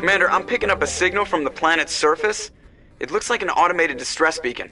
Commander, I'm picking up a signal from the planet's surface. It looks like an automated distress beacon.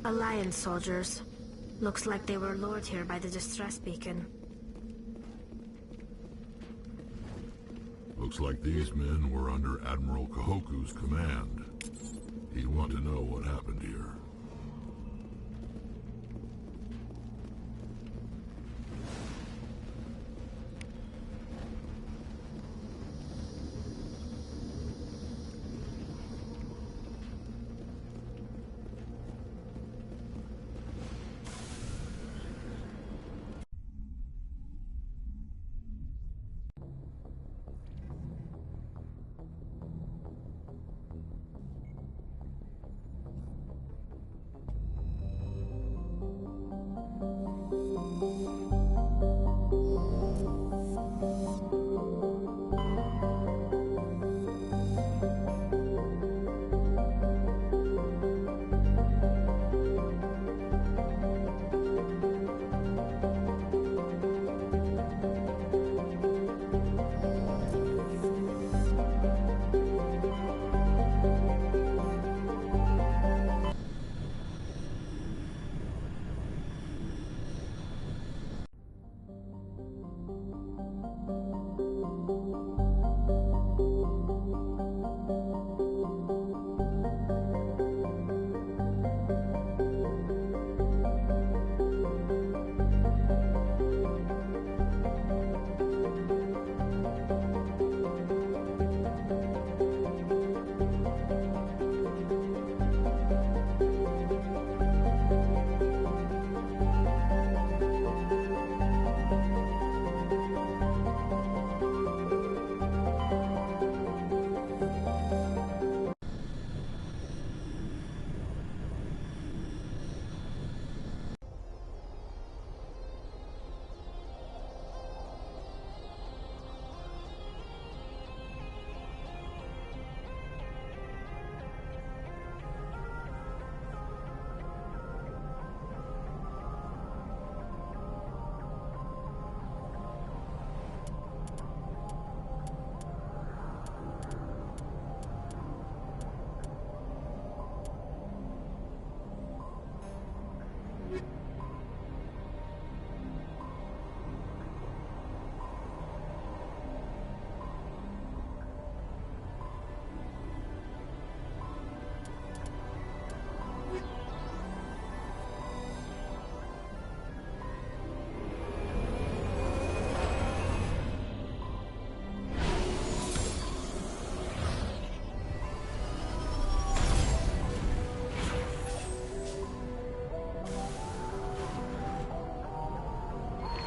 Alliance soldiers. Looks like they were lured here by the distress beacon. Looks like these men were under Admiral Kahoku's command. He'd want to know what happened here.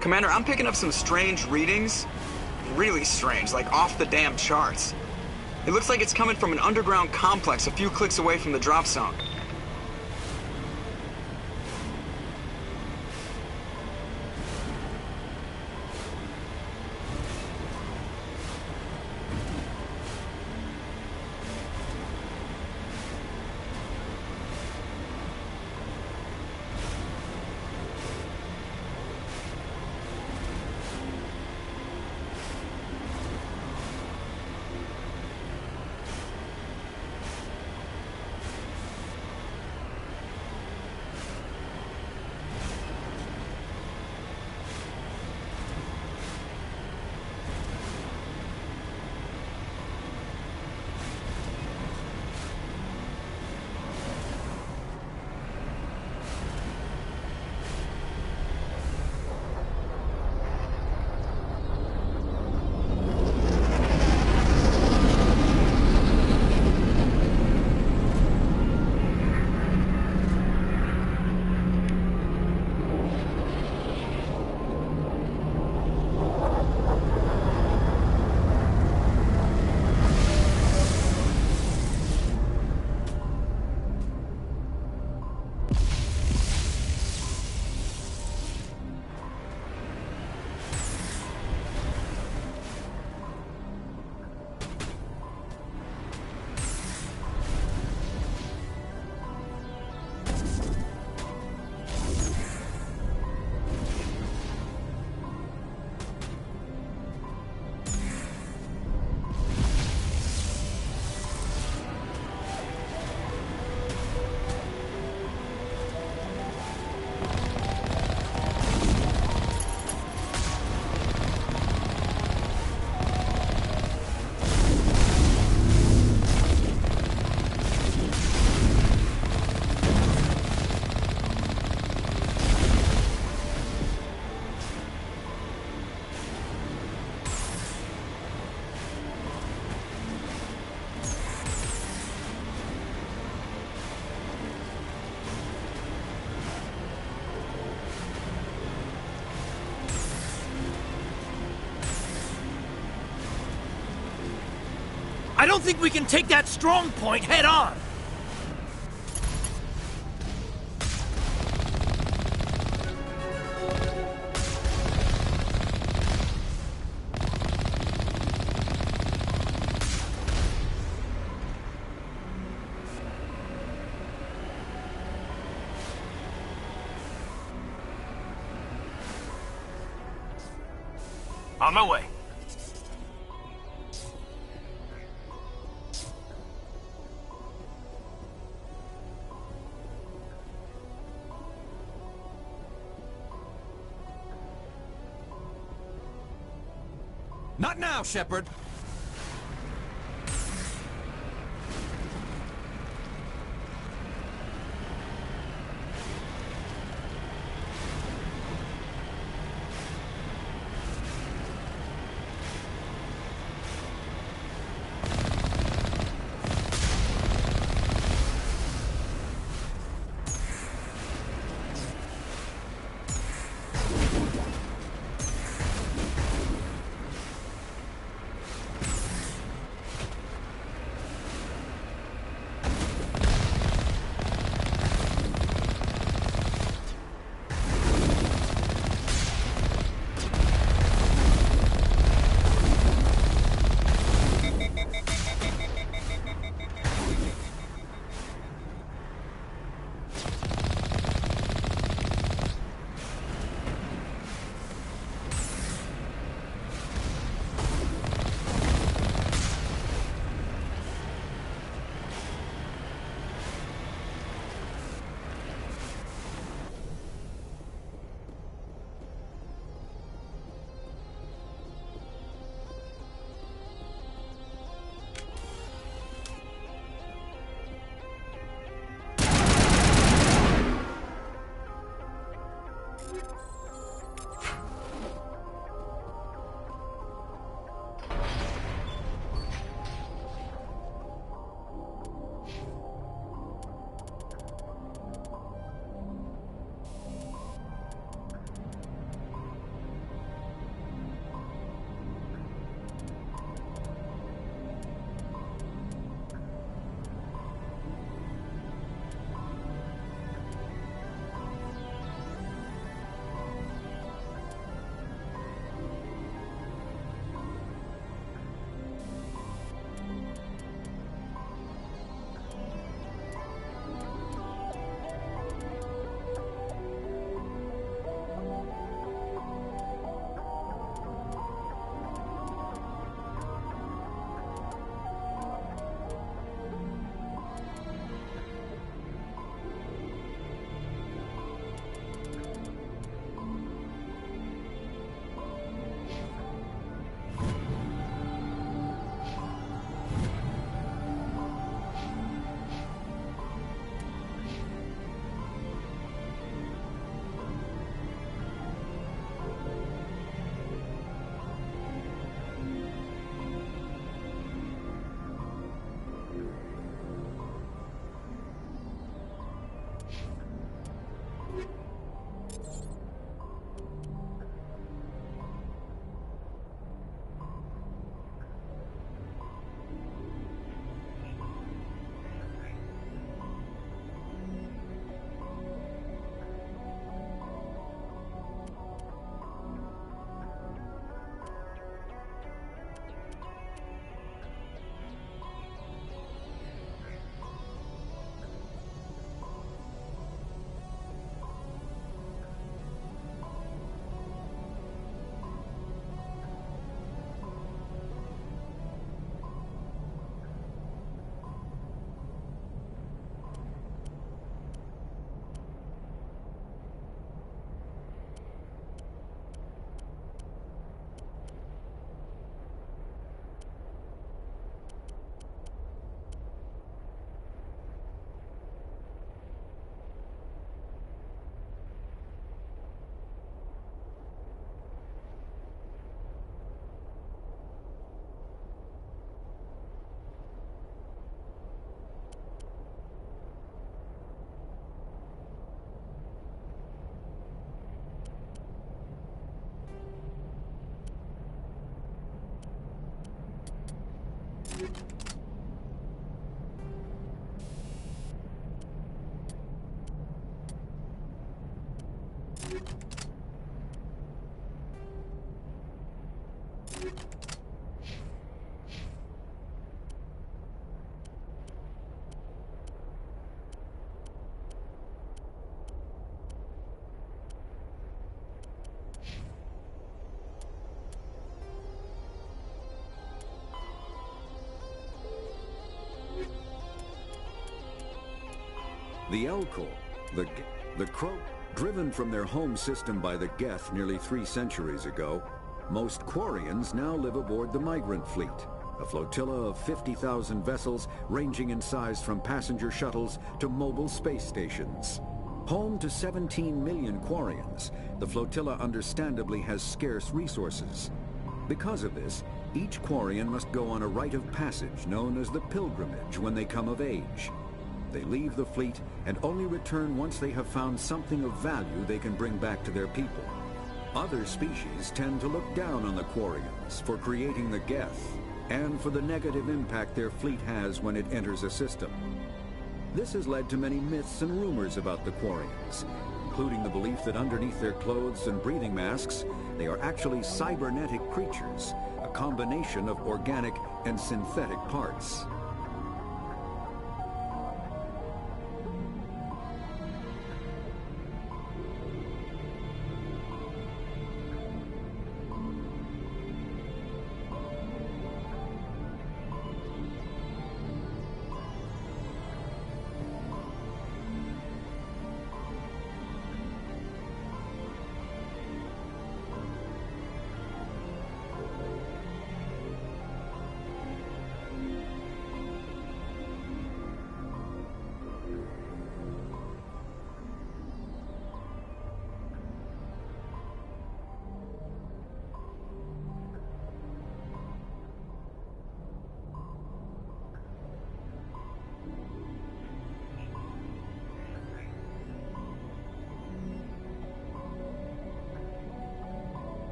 Commander, I'm picking up some strange readings. Really strange, like off the damn charts. It looks like it's coming from an underground complex a few clicks away from the drop zone. I don't think we can take that strong point head on. On my way. Not now, Shepard. The Elkol, the Crow, driven from their home system by the Geth nearly 3 centuries ago, most Quarians now live aboard the Migrant Fleet, a flotilla of 50,000 vessels ranging in size from passenger shuttles to mobile space stations. Home to 17 million Quarians, the flotilla understandably has scarce resources. Because of this, each Quarian must go on a rite of passage known as the pilgrimage when they come of age. They leave the fleet and only return once they have found something of value they can bring back to their people. Other species tend to look down on the Quarians for creating the Geth and for the negative impact their fleet has when it enters a system. This has led to many myths and rumors about the Quarians, including the belief that underneath their clothes and breathing masks, they are actually cybernetic creatures, a combination of organic and synthetic parts.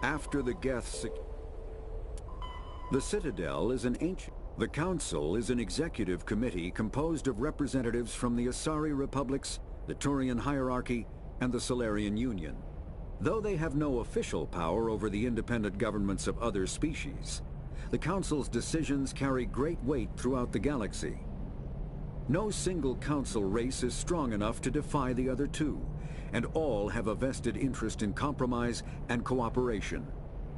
After the Geth's... The Citadel is an ancient... The Council is an executive committee composed of representatives from the Asari Republics, the Turian Hierarchy, and the Solarian Union. Though they have no official power over the independent governments of other species, the Council's decisions carry great weight throughout the galaxy. No single Council race is strong enough to defy the other two, and all have a vested interest in compromise and cooperation.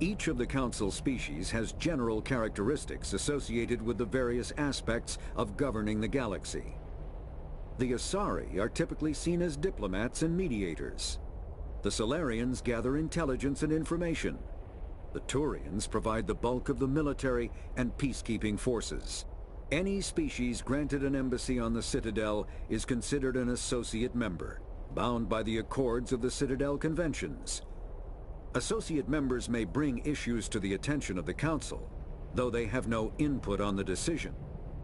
Each of the Council species has general characteristics associated with the various aspects of governing the galaxy. The Asari are typically seen as diplomats and mediators. The Solarians gather intelligence and information. The Turians provide the bulk of the military and peacekeeping forces. Any species granted an embassy on the Citadel is considered an associate member, bound by the accords of the Citadel Conventions. Associate members may bring issues to the attention of the Council, though they have no input on the decision.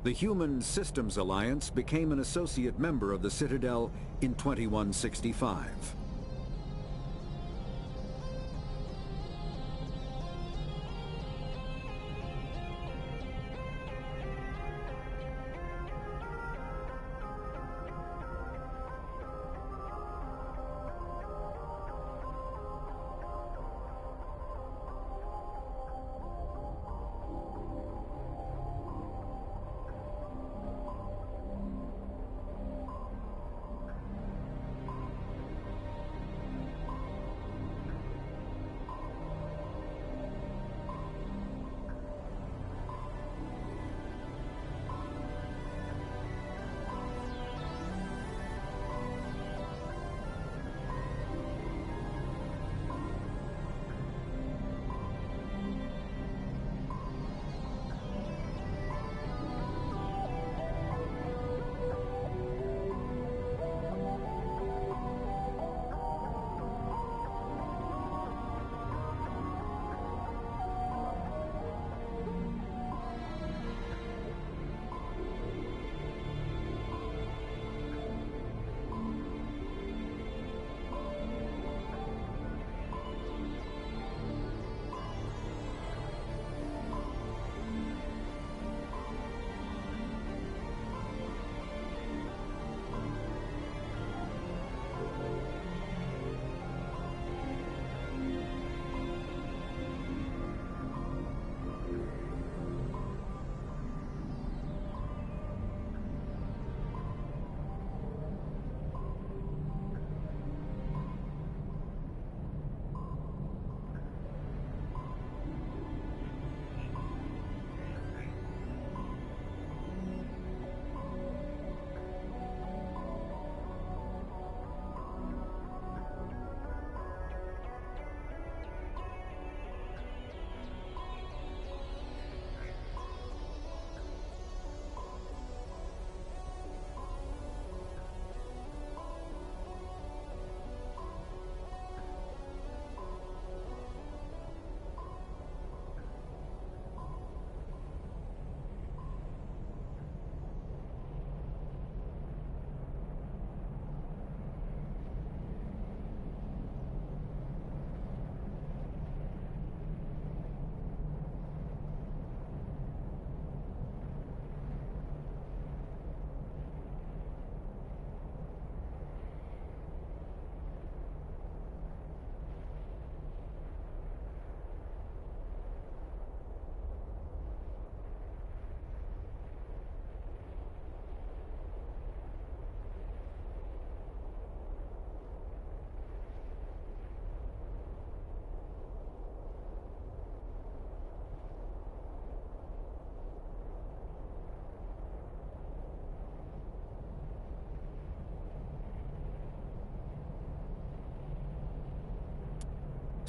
The Human Systems Alliance became an associate member of the Citadel in 2165.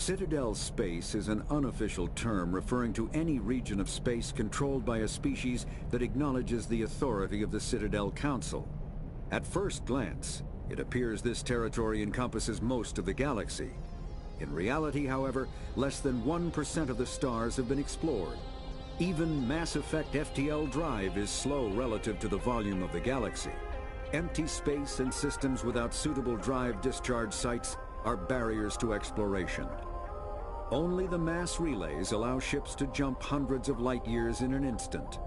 Citadel space is an unofficial term referring to any region of space controlled by a species that acknowledges the authority of the Citadel Council. At first glance, it appears this territory encompasses most of the galaxy. In reality, however, less than 1% of the stars have been explored. Even Mass Effect FTL drive is slow relative to the volume of the galaxy. Empty space and systems without suitable drive discharge sites are barriers to exploration. Only the mass relays allow ships to jump hundreds of light years in an instant,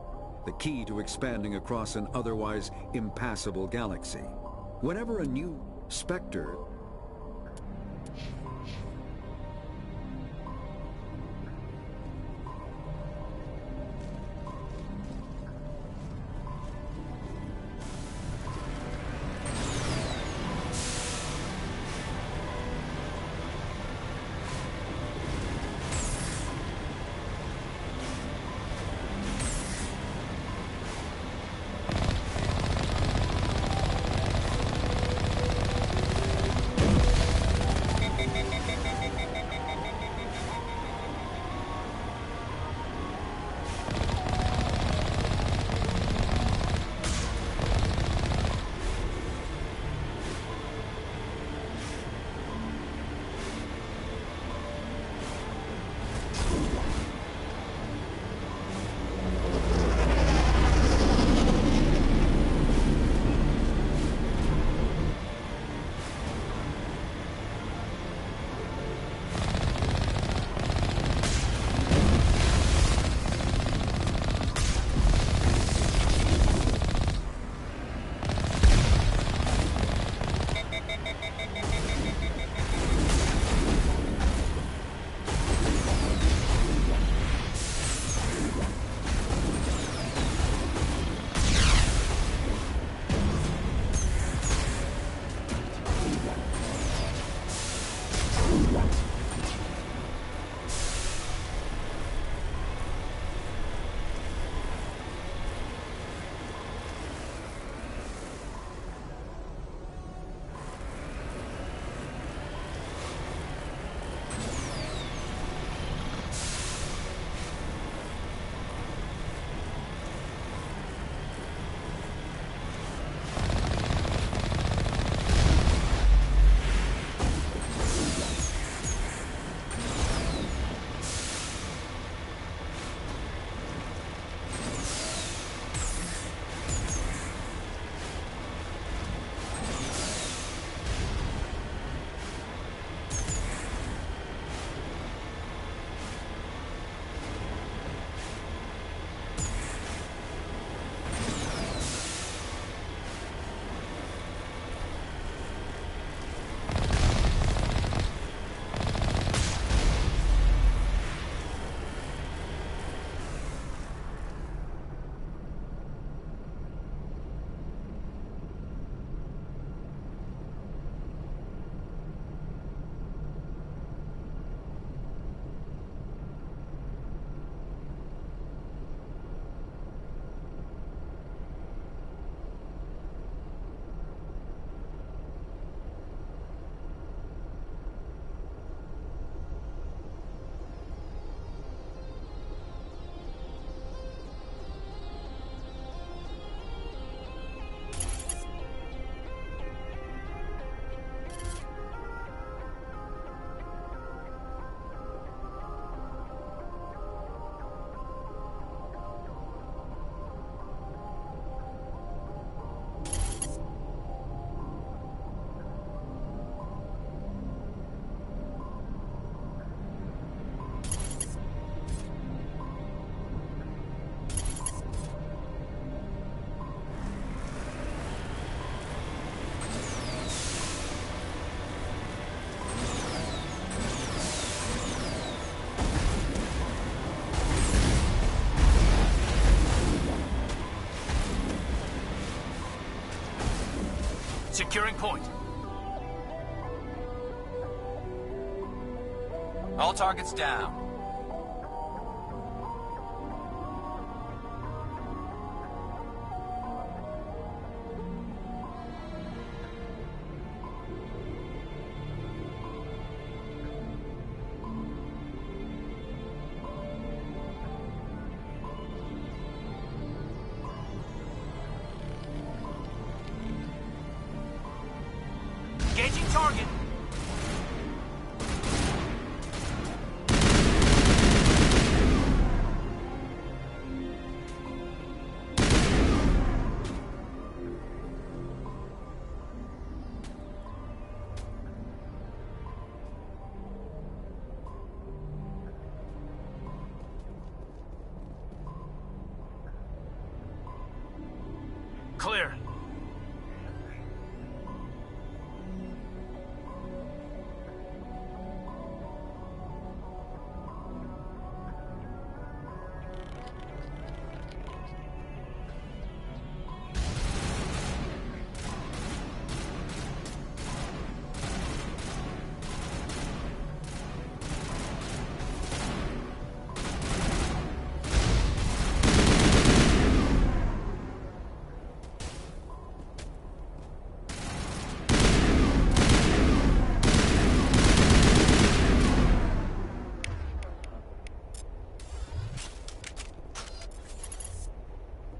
the key to expanding across an otherwise impassable galaxy. Whenever a new Spectre Securing point. All targets down. Engaging target. Clear.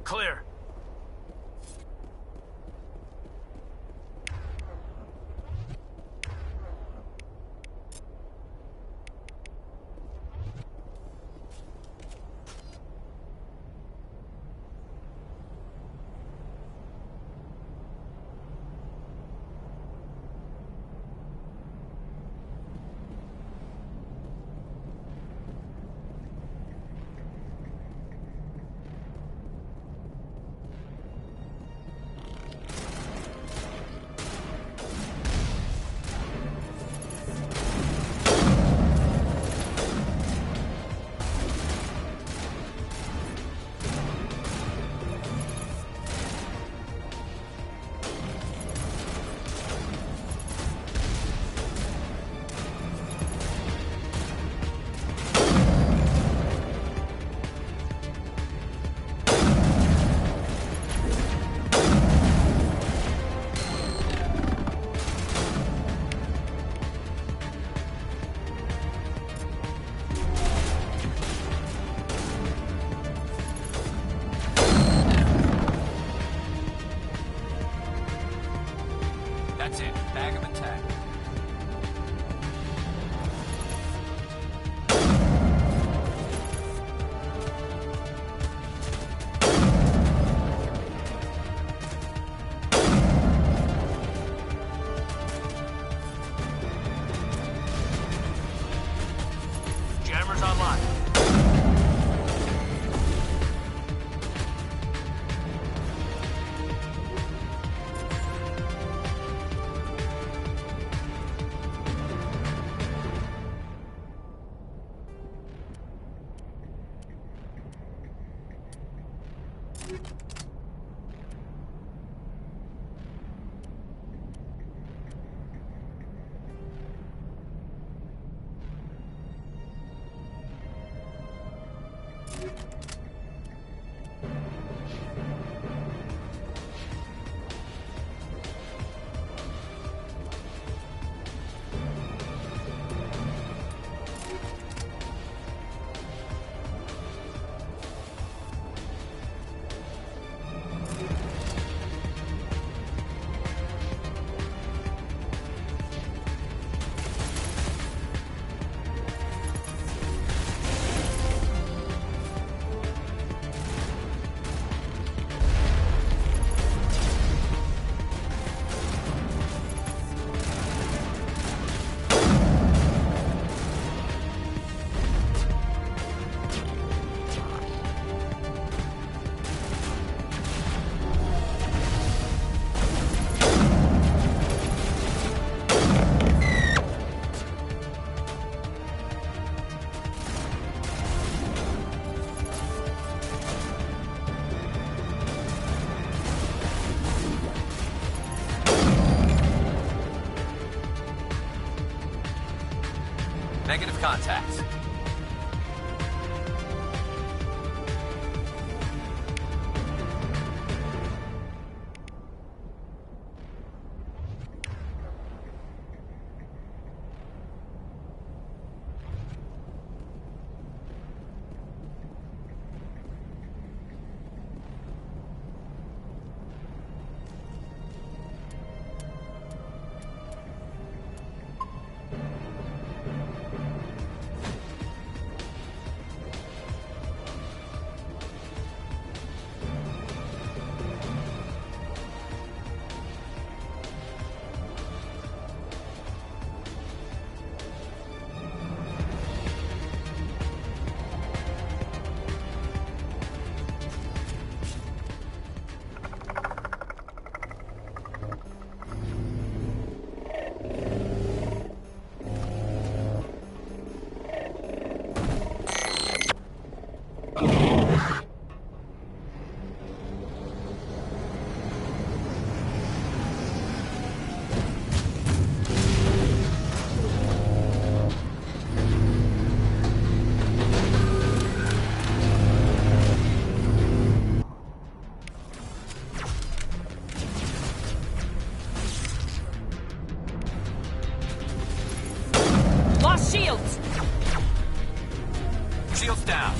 Clear. That's it. Bag of attack. Jammers online. Negative contact. shields! Shields down.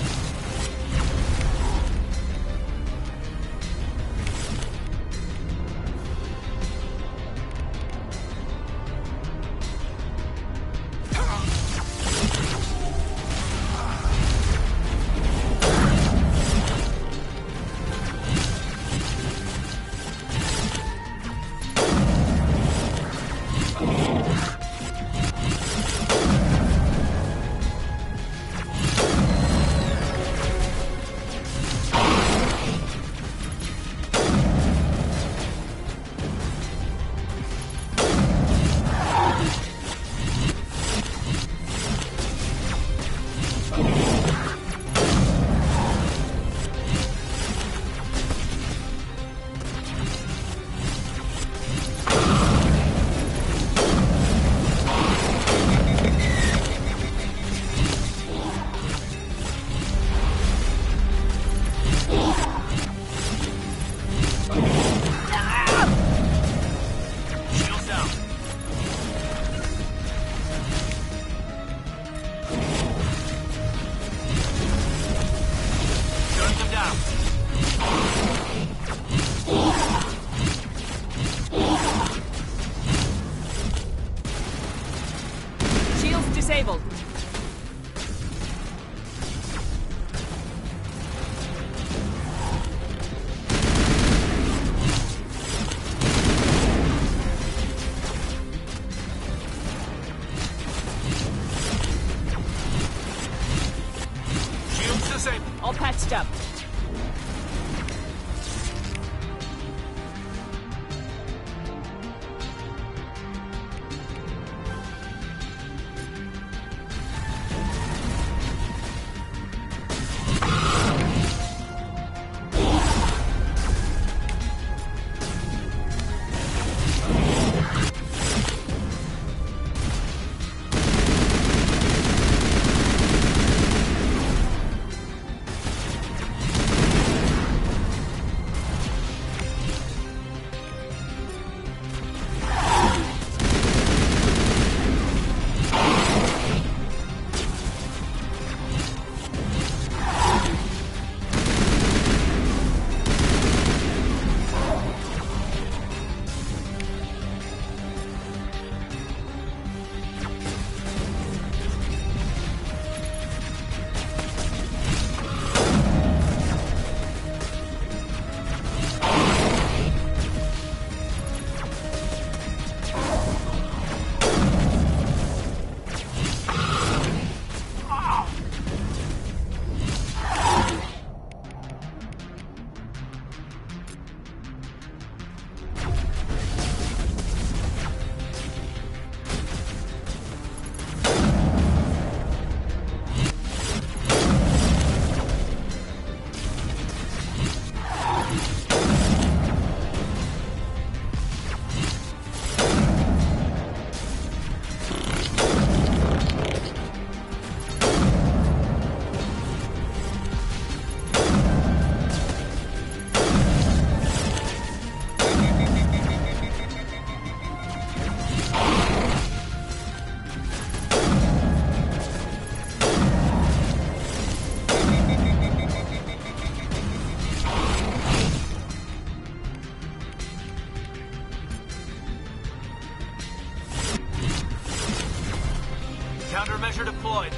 Disabled. Shields disabled. All patched up. Countermeasure deployed.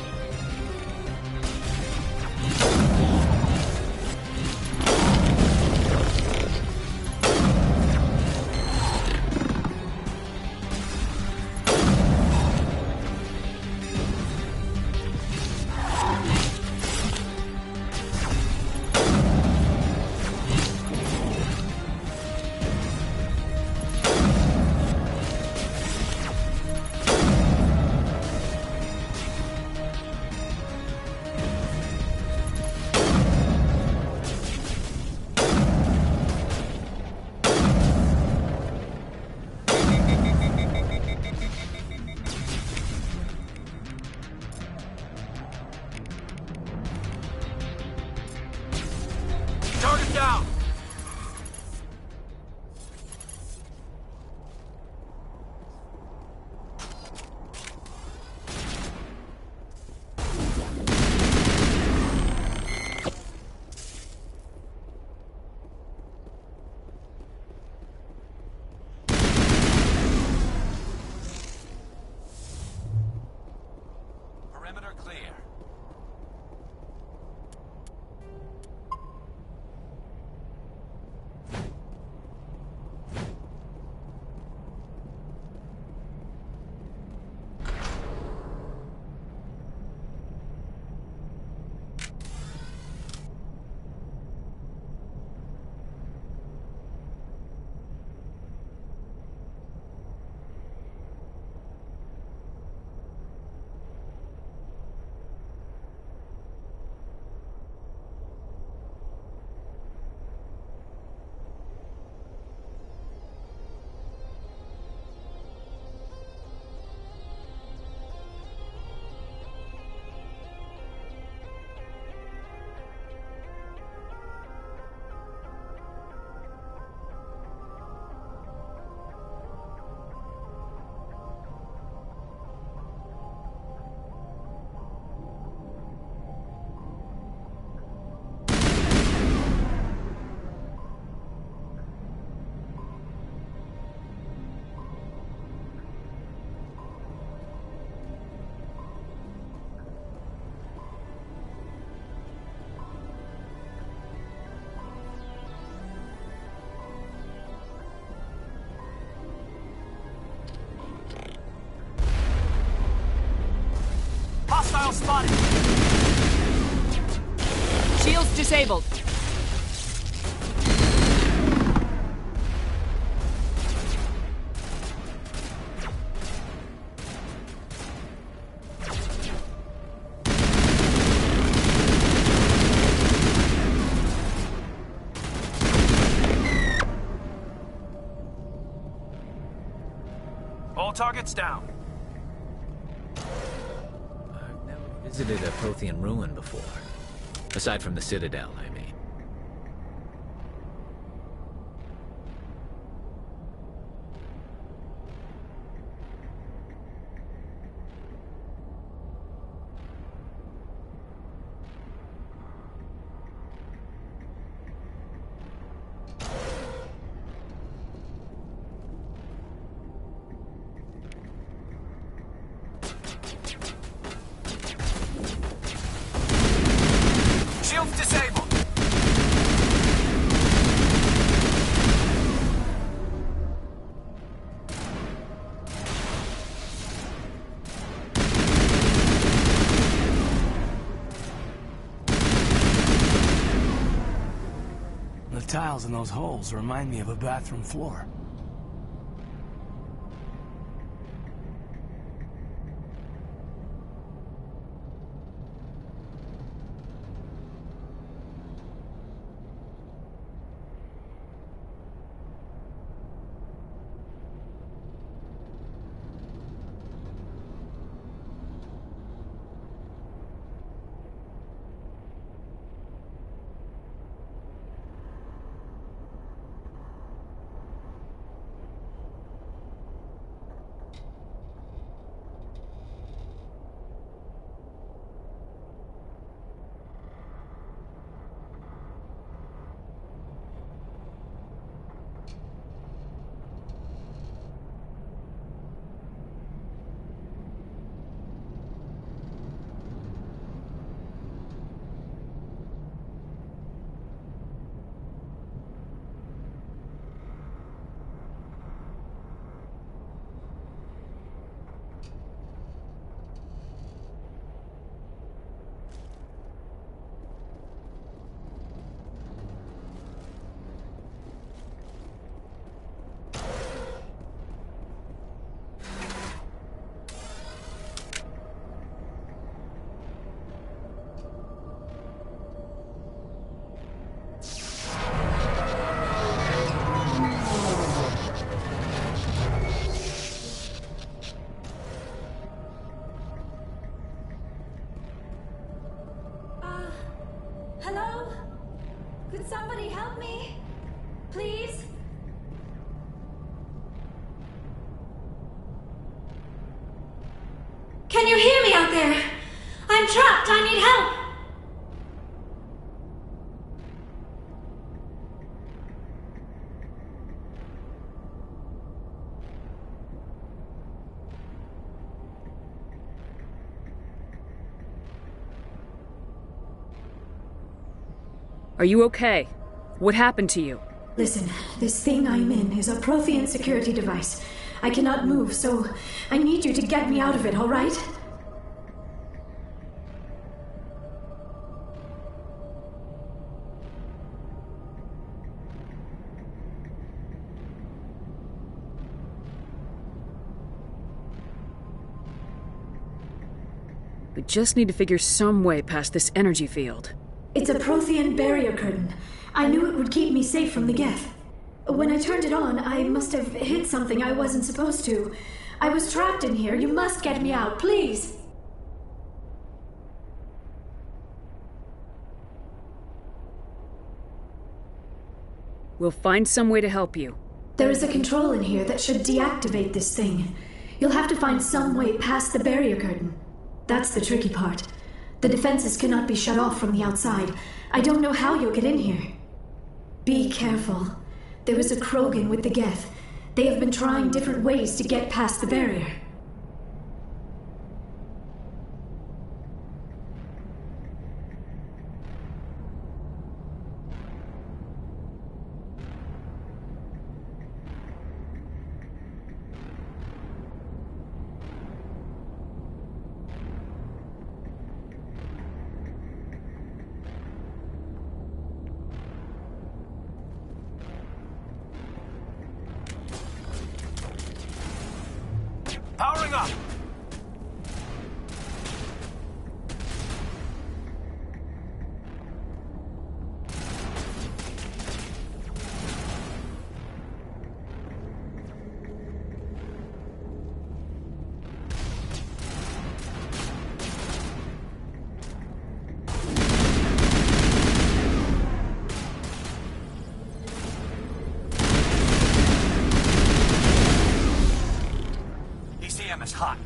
Hostile spotted! Shields disabled. All targets down. I've never visited a Prothean ruin before. Aside from the Citadel, I mean. Shields disabled. The tiles in those holes remind me of a bathroom floor. Hello? Could somebody help me? Please? Can you hear me out there? I'm trapped. I need help. Are you okay? What happened to you? Listen, this thing I'm in is a Prothean security device. I cannot move, so I need you to get me out of it, all right? We just need to figure some way past this energy field. It's a Prothean barrier curtain. I knew it would keep me safe from the Geth. When I turned it on, I must have hit something I wasn't supposed to. I was trapped in here. You must get me out, please. We'll find some way to help you. There is a control in here that should deactivate this thing. You'll have to find some way past the barrier curtain. That's the tricky part. The defenses cannot be shut off from the outside. I don't know how you'll get in here. Be careful. There is a Krogan with the Geth. They have been trying different ways to get past the barrier. Moving up! ECM is hot.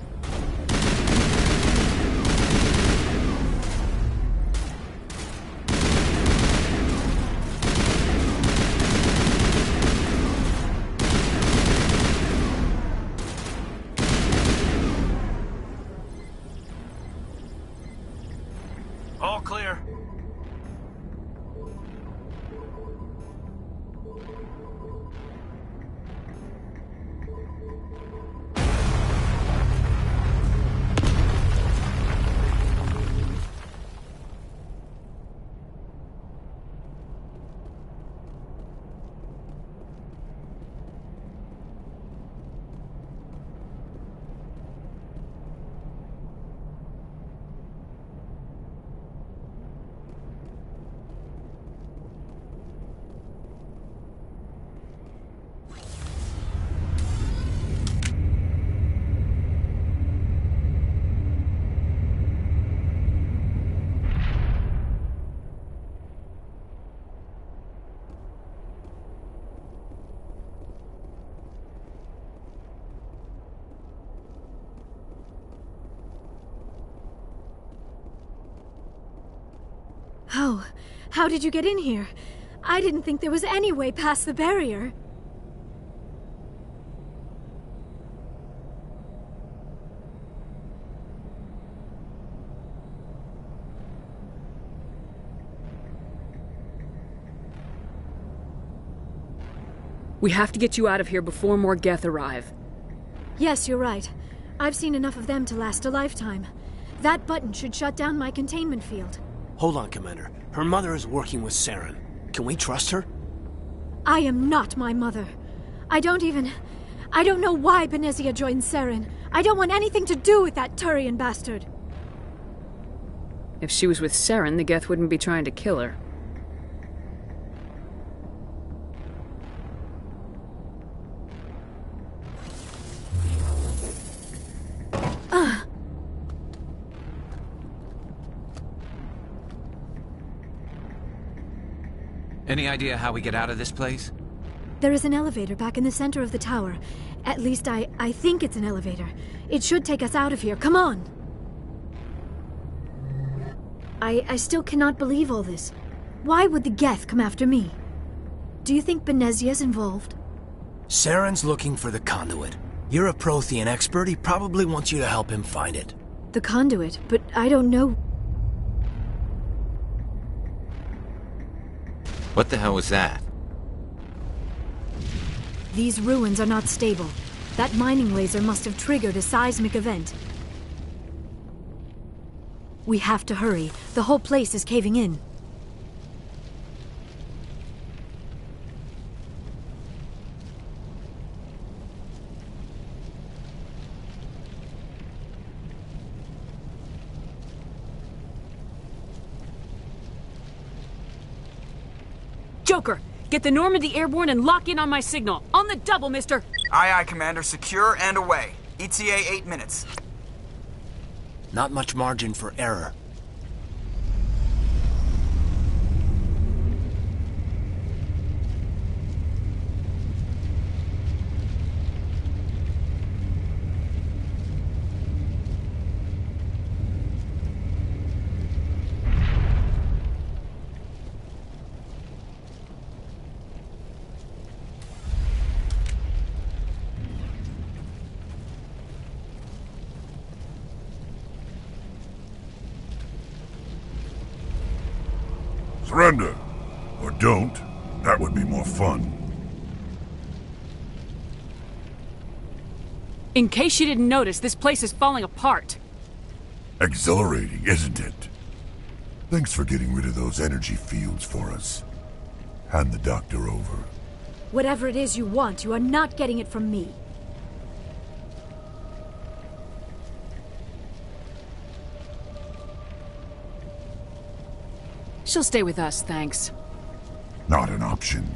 All clear. How did you get in here? I didn't think there was any way past the barrier. We have to get you out of here before more Geth arrive. Yes, you're right. I've seen enough of them to last a lifetime. That button should shut down my containment field. Hold on, Commander. Her mother is working with Saren. Can we trust her? I am not my mother. I don't know why Benezia joined Saren. I don't want anything to do with that Turian bastard. If she was with Saren, the Geth wouldn't be trying to kill her. Any idea how we get out of this place? There is an elevator back in the center of the tower. At least I think it's an elevator. It should take us out of here. Come on! I still cannot believe all this. Why would the Geth come after me? Do you think Benezia's involved? Saren's looking for the conduit. You're a Prothean expert. He probably wants you to help him find it. The conduit? But I don't know. What the hell was that? These ruins are not stable. That mining laser must have triggered a seismic event. We have to hurry. The whole place is caving in. Joker, get the Normandy airborne and lock in on my signal. On the double, mister! Aye, aye, Commander. Secure and away. ETA 8 minutes. Not much margin for error. Surrender. Or don't. That would be more fun. In case you didn't notice, this place is falling apart. Exhilarating, isn't it? Thanks for getting rid of those energy fields for us. Hand the doctor over. Whatever it is you want, you are not getting it from me. She'll stay with us, thanks. Not an option.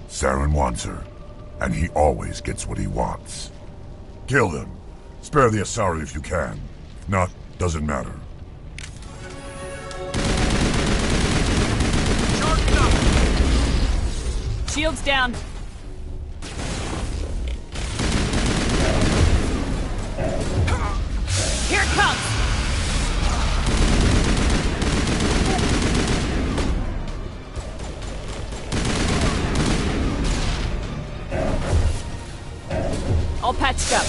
Saren wants her, and he always gets what he wants. Kill them. Spare the Asari if you can. If not, doesn't matter. Shields down. Here it comes! All patched up.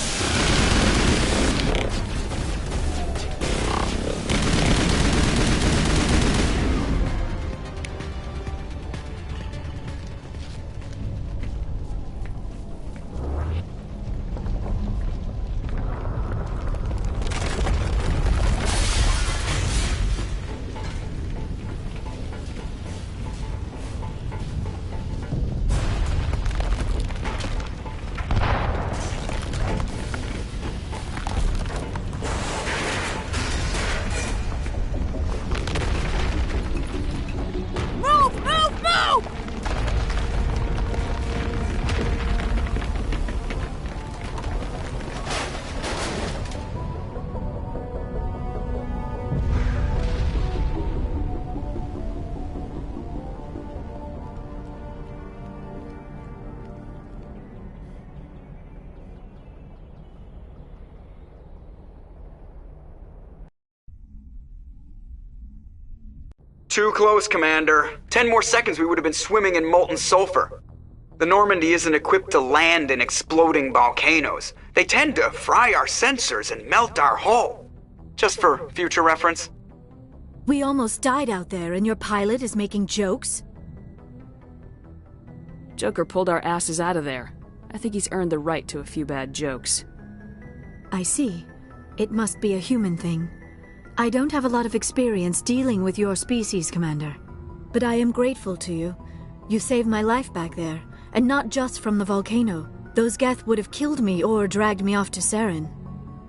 Too close, Commander. 10 more seconds we would have been swimming in molten sulfur. The Normandy isn't equipped to land in exploding volcanoes. They tend to fry our sensors and melt our hull. Just for future reference. We almost died out there, and your pilot is making jokes? Joker pulled our asses out of there. I think he's earned the right to a few bad jokes. I see. It must be a human thing. I don't have a lot of experience dealing with your species, Commander. But I am grateful to you. You saved my life back there, and not just from the volcano. Those Geth would have killed me or dragged me off to Saren.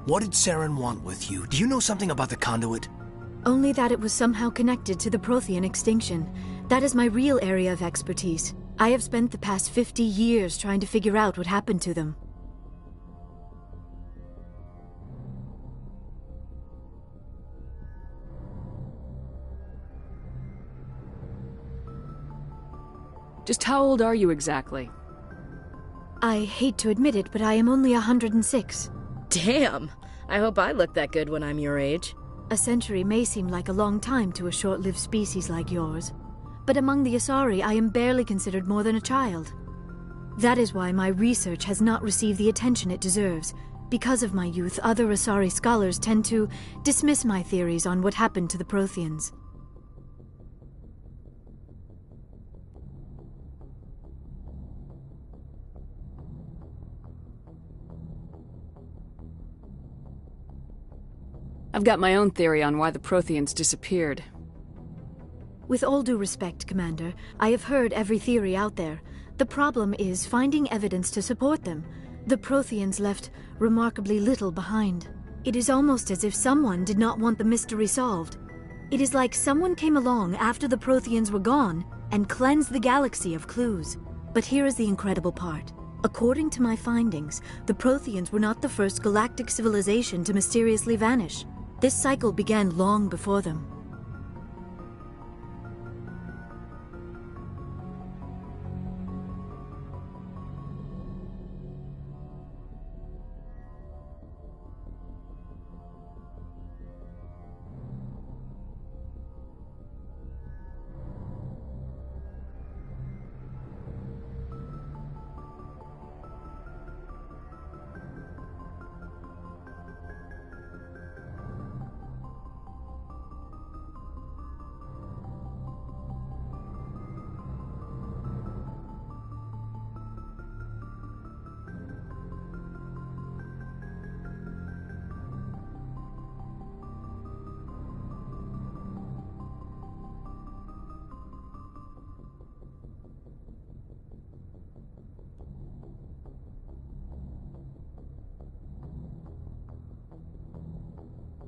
What did Saren want with you? Do you know something about the conduit? Only that it was somehow connected to the Prothean extinction. That is my real area of expertise. I have spent the past 50 years trying to figure out what happened to them. Just how old are you exactly? I hate to admit it, but I am only 106. Damn! I hope I look that good when I'm your age. A century may seem like a long time to a short-lived species like yours, but among the Asari I am barely considered more than a child. That is why my research has not received the attention it deserves. Because of my youth, other Asari scholars tend to dismiss my theories on what happened to the Protheans. I've got my own theory on why the Protheans disappeared. With all due respect, Commander, I have heard every theory out there. The problem is finding evidence to support them. The Protheans left remarkably little behind. It is almost as if someone did not want the mystery solved. It is like someone came along after the Protheans were gone and cleansed the galaxy of clues. But here is the incredible part. According to my findings, the Protheans were not the first galactic civilization to mysteriously vanish. This cycle began long before them.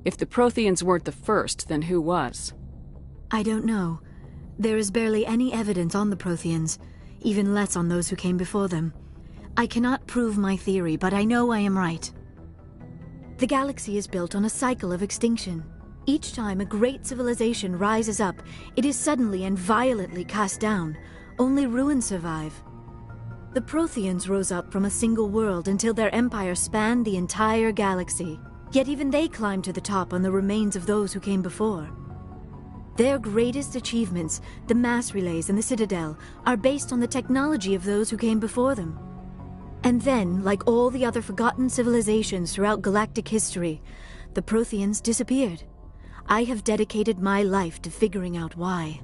If the Protheans weren't the first, then who was? I don't know. There is barely any evidence on the Protheans, even less on those who came before them. I cannot prove my theory, but I know I am right. The galaxy is built on a cycle of extinction. Each time a great civilization rises up, it is suddenly and violently cast down. Only ruins survive. The Protheans rose up from a single world until their empire spanned the entire galaxy. Yet even they climbed to the top on the remains of those who came before. Their greatest achievements, the mass relays and the Citadel, are based on the technology of those who came before them. And then, like all the other forgotten civilizations throughout galactic history, the Protheans disappeared. I have dedicated my life to figuring out why.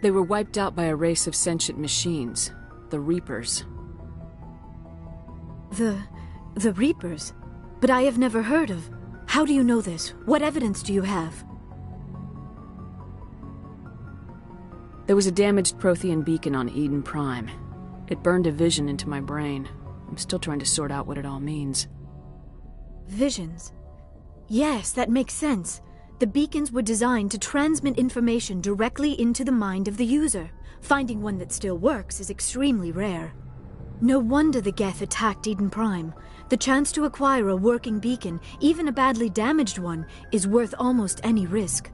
They were wiped out by a race of sentient machines, the Reapers. The Reapers? But I have never heard of. How do you know this? What evidence do you have? There was a damaged Prothean beacon on Eden Prime. It burned a vision into my brain. I'm still trying to sort out what it all means. Visions? Yes, that makes sense. The beacons were designed to transmit information directly into the mind of the user. Finding one that still works is extremely rare. No wonder the Geth attacked Eden Prime. The chance to acquire a working beacon, even a badly damaged one, is worth almost any risk.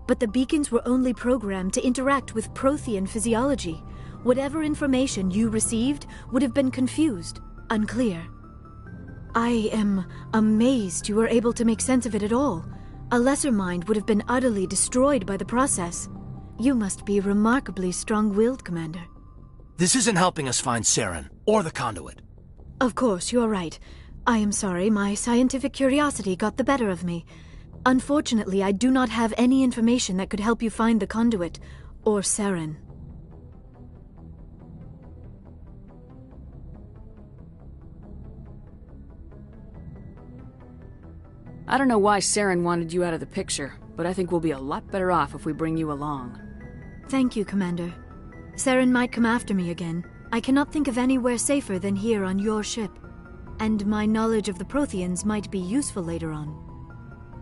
But the beacons were only programmed to interact with Prothean physiology. Whatever information you received would have been confused, unclear. I am amazed you were able to make sense of it at all. A lesser mind would have been utterly destroyed by the process. You must be remarkably strong-willed, Commander. This isn't helping us find Saren, or the conduit. Of course, you're right. I am sorry, my scientific curiosity got the better of me. Unfortunately, I do not have any information that could help you find the conduit, or Saren. I don't know why Saren wanted you out of the picture, but I think we'll be a lot better off if we bring you along. Thank you, Commander. Saren might come after me again. I cannot think of anywhere safer than here on your ship. And my knowledge of the Protheans might be useful later on.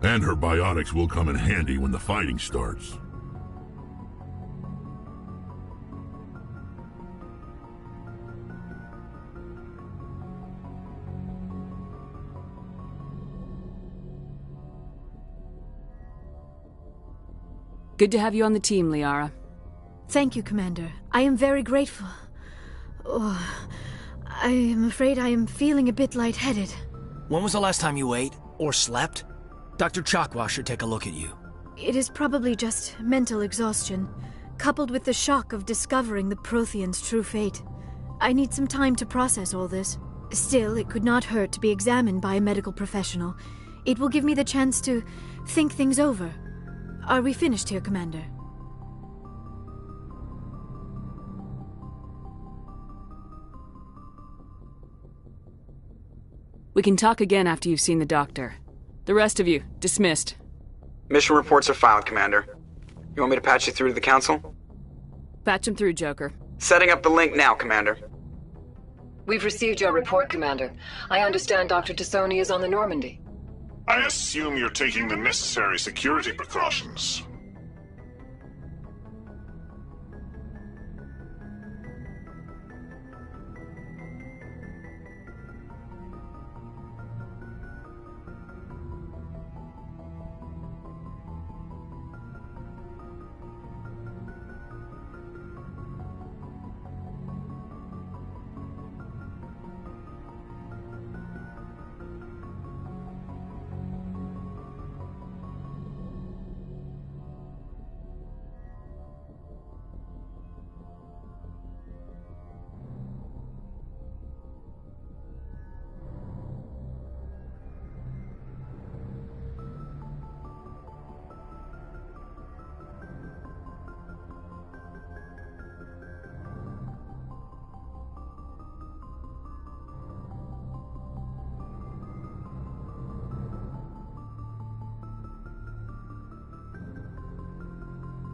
And her biotics will come in handy when the fighting starts. Good to have you on the team, Liara. Thank you, Commander. I am very grateful. Oh, I am afraid I am feeling a bit lightheaded. When was the last time you ate, or slept? Dr. Chakwa should take a look at you. It is probably just mental exhaustion, coupled with the shock of discovering the Protheans' true fate. I need some time to process all this. Still, it could not hurt to be examined by a medical professional. It will give me the chance to think things over. Are we finished here, Commander? We can talk again after you've seen the doctor. The rest of you, dismissed. Mission reports are filed, Commander. You want me to patch you through to the Council? Patch him through, Joker. Setting up the link now, Commander. We've received your report, Commander. I understand Dr. Tassoni is on the Normandy. I assume you're taking the necessary security precautions.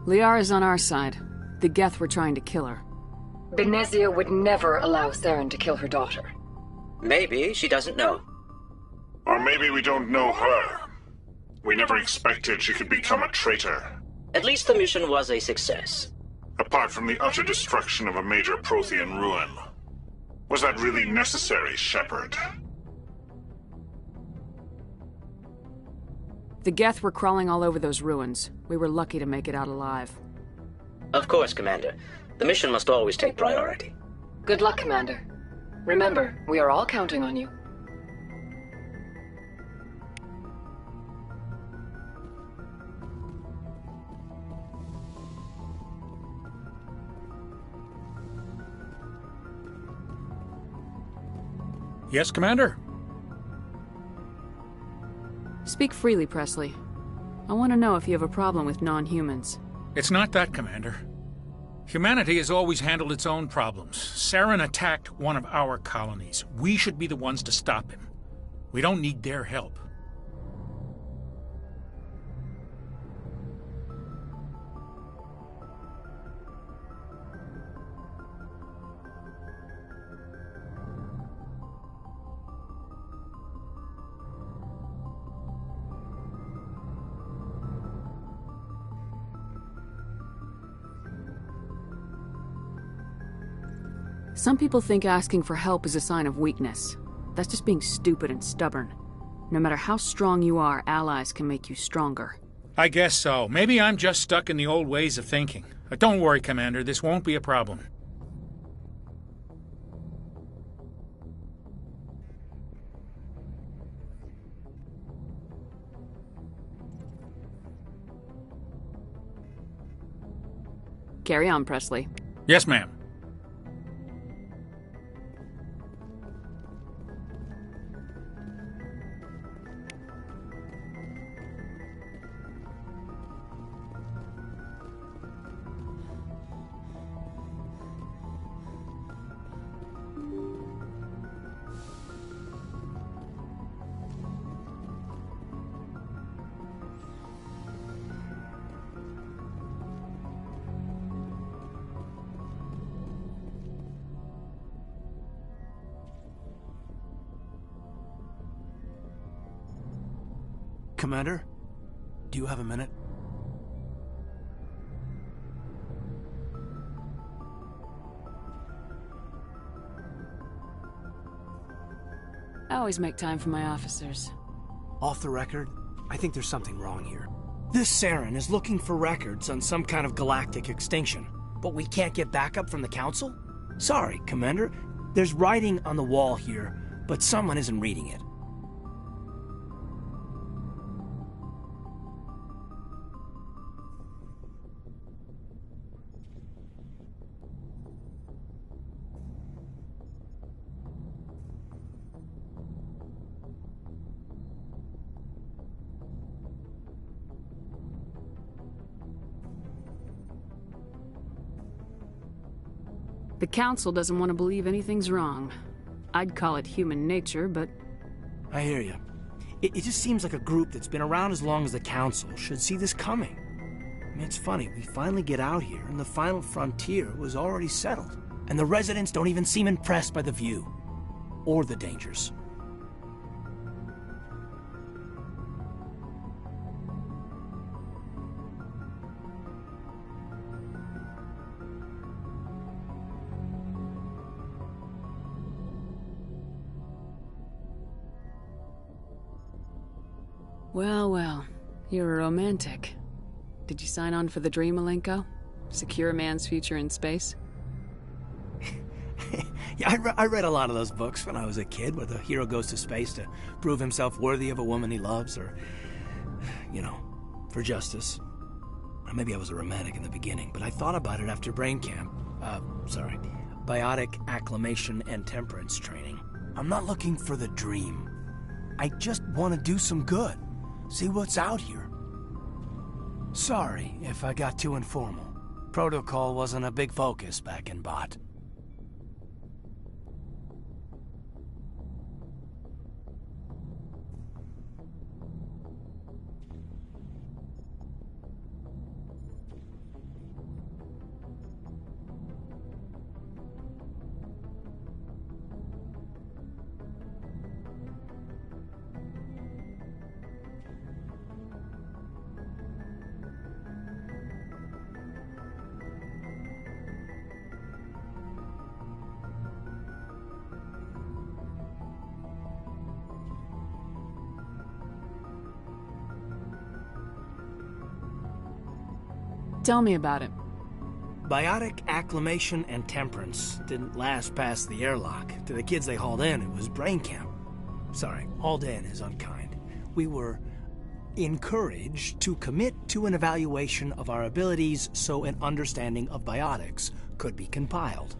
Liara's on our side. The Geth were trying to kill her. Benezia would never allow Saren to kill her daughter. Maybe she doesn't know. Or maybe we don't know her. We never expected she could become a traitor. At least the mission was a success. Apart from the utter destruction of a major Prothean ruin. Was that really necessary, Shepard? The Geth were crawling all over those ruins. We were lucky to make it out alive. Of course, Commander. The mission must always take priority. Good luck, Commander. Remember, we are all counting on you. Yes, Commander? Speak freely, Presley. I want to know if you have a problem with non-humans. It's not that, Commander. Humanity has always handled its own problems. Saren attacked one of our colonies. We should be the ones to stop him. We don't need their help. Some people think asking for help is a sign of weakness. That's just being stupid and stubborn. No matter how strong you are, allies can make you stronger. I guess so. Maybe I'm just stuck in the old ways of thinking. But don't worry, Commander. This won't be a problem. Carry on, Presley. Yes, ma'am. Commander, do you have a minute? I always make time for my officers. Off the record, I think there's something wrong here. This Saren is looking for records on some kind of galactic extinction, but we can't get backup from the Council? Sorry, Commander. There's writing on the wall here, but someone isn't reading it. The Council doesn't want to believe anything's wrong. I'd call it human nature, but... I hear you. It just seems like a group that's been around as long as the Council should see this coming. I mean, it's funny, we finally get out here, and the final frontier was already settled. And the residents don't even seem impressed by the view. Or the dangers. Well, well. You're a romantic. Did you sign on for the dream, Malenko? Secure a man's future in space? Yeah, I read a lot of those books when I was a kid, where the hero goes to space to prove himself worthy of a woman he loves, or, you know, for justice. Or maybe I was a romantic in the beginning, but I thought about it after brain camp. Biotic acclimation and temperance training. I'm not looking for the dream. I just want to do some good. See what's out here. Sorry if I got too informal. Protocol wasn't a big focus back in Bot. Tell me about it. Biotic acclimation and temperance didn't last past the airlock. To the kids they hauled in, it was brain camp. Sorry, hauled in is unkind. We were encouraged to commit to an evaluation of our abilities so an understanding of biotics could be compiled.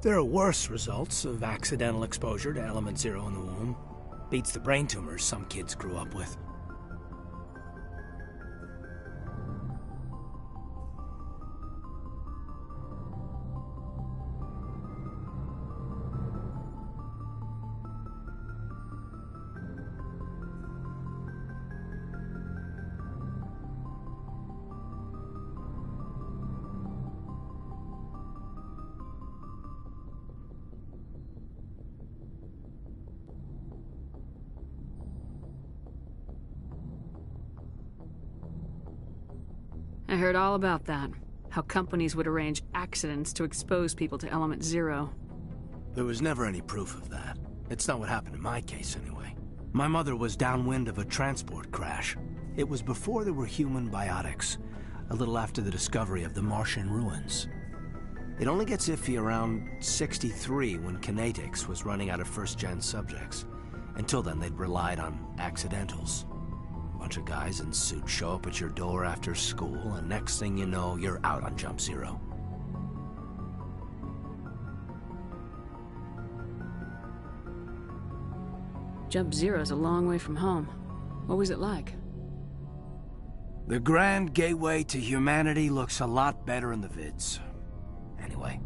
There are worse results of accidental exposure to Element Zero in the womb. Beats the brain tumors some kids grew up with. I heard all about that. How companies would arrange accidents to expose people to Element Zero. There was never any proof of that. It's not what happened in my case, anyway. My mother was downwind of a transport crash. It was before there were human biotics, a little after the discovery of the Martian ruins. It only gets iffy around 63 when Kinetics was running out of first-gen subjects. Until then, they'd relied on accidentals. Bunch of guys in suits show up at your door after school, and next thing you know, you're out on Jump Zero. Jump Zero's a long way from home. What was it like? The grand gateway to humanity looks a lot better in the vids. Anyway,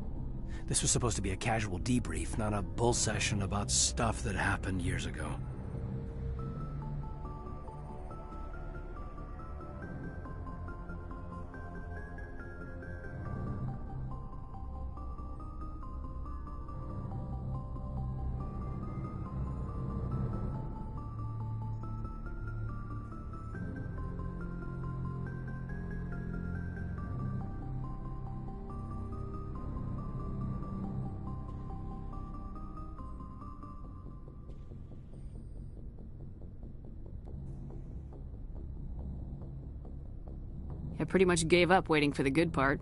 this was supposed to be a casual debrief, not a bull session about stuff that happened years ago. I pretty much gave up waiting for the good part.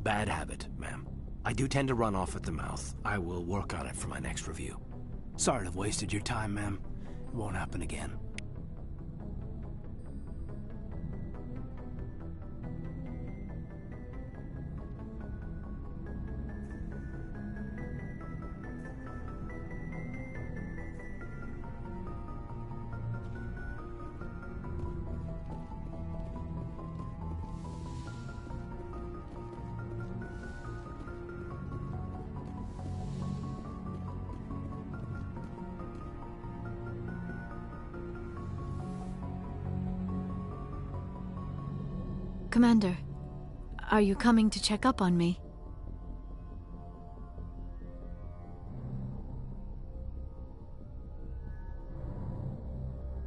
Bad habit, ma'am. I do tend to run off at the mouth. I will work on it for my next review. Sorry to have wasted your time, ma'am. It won't happen again. Commander, are you coming to check up on me?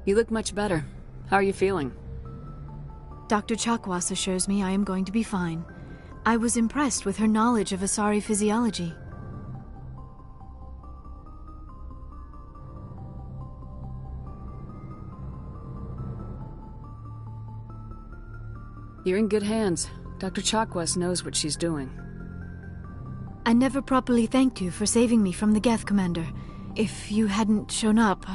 You look much better. How are you feeling? Dr. Chakwas assures me I am going to be fine. I was impressed with her knowledge of Asari physiology. You're in good hands. Dr. Chakwas knows what she's doing. I never properly thanked you for saving me from the Geth, Commander. If you hadn't shown up,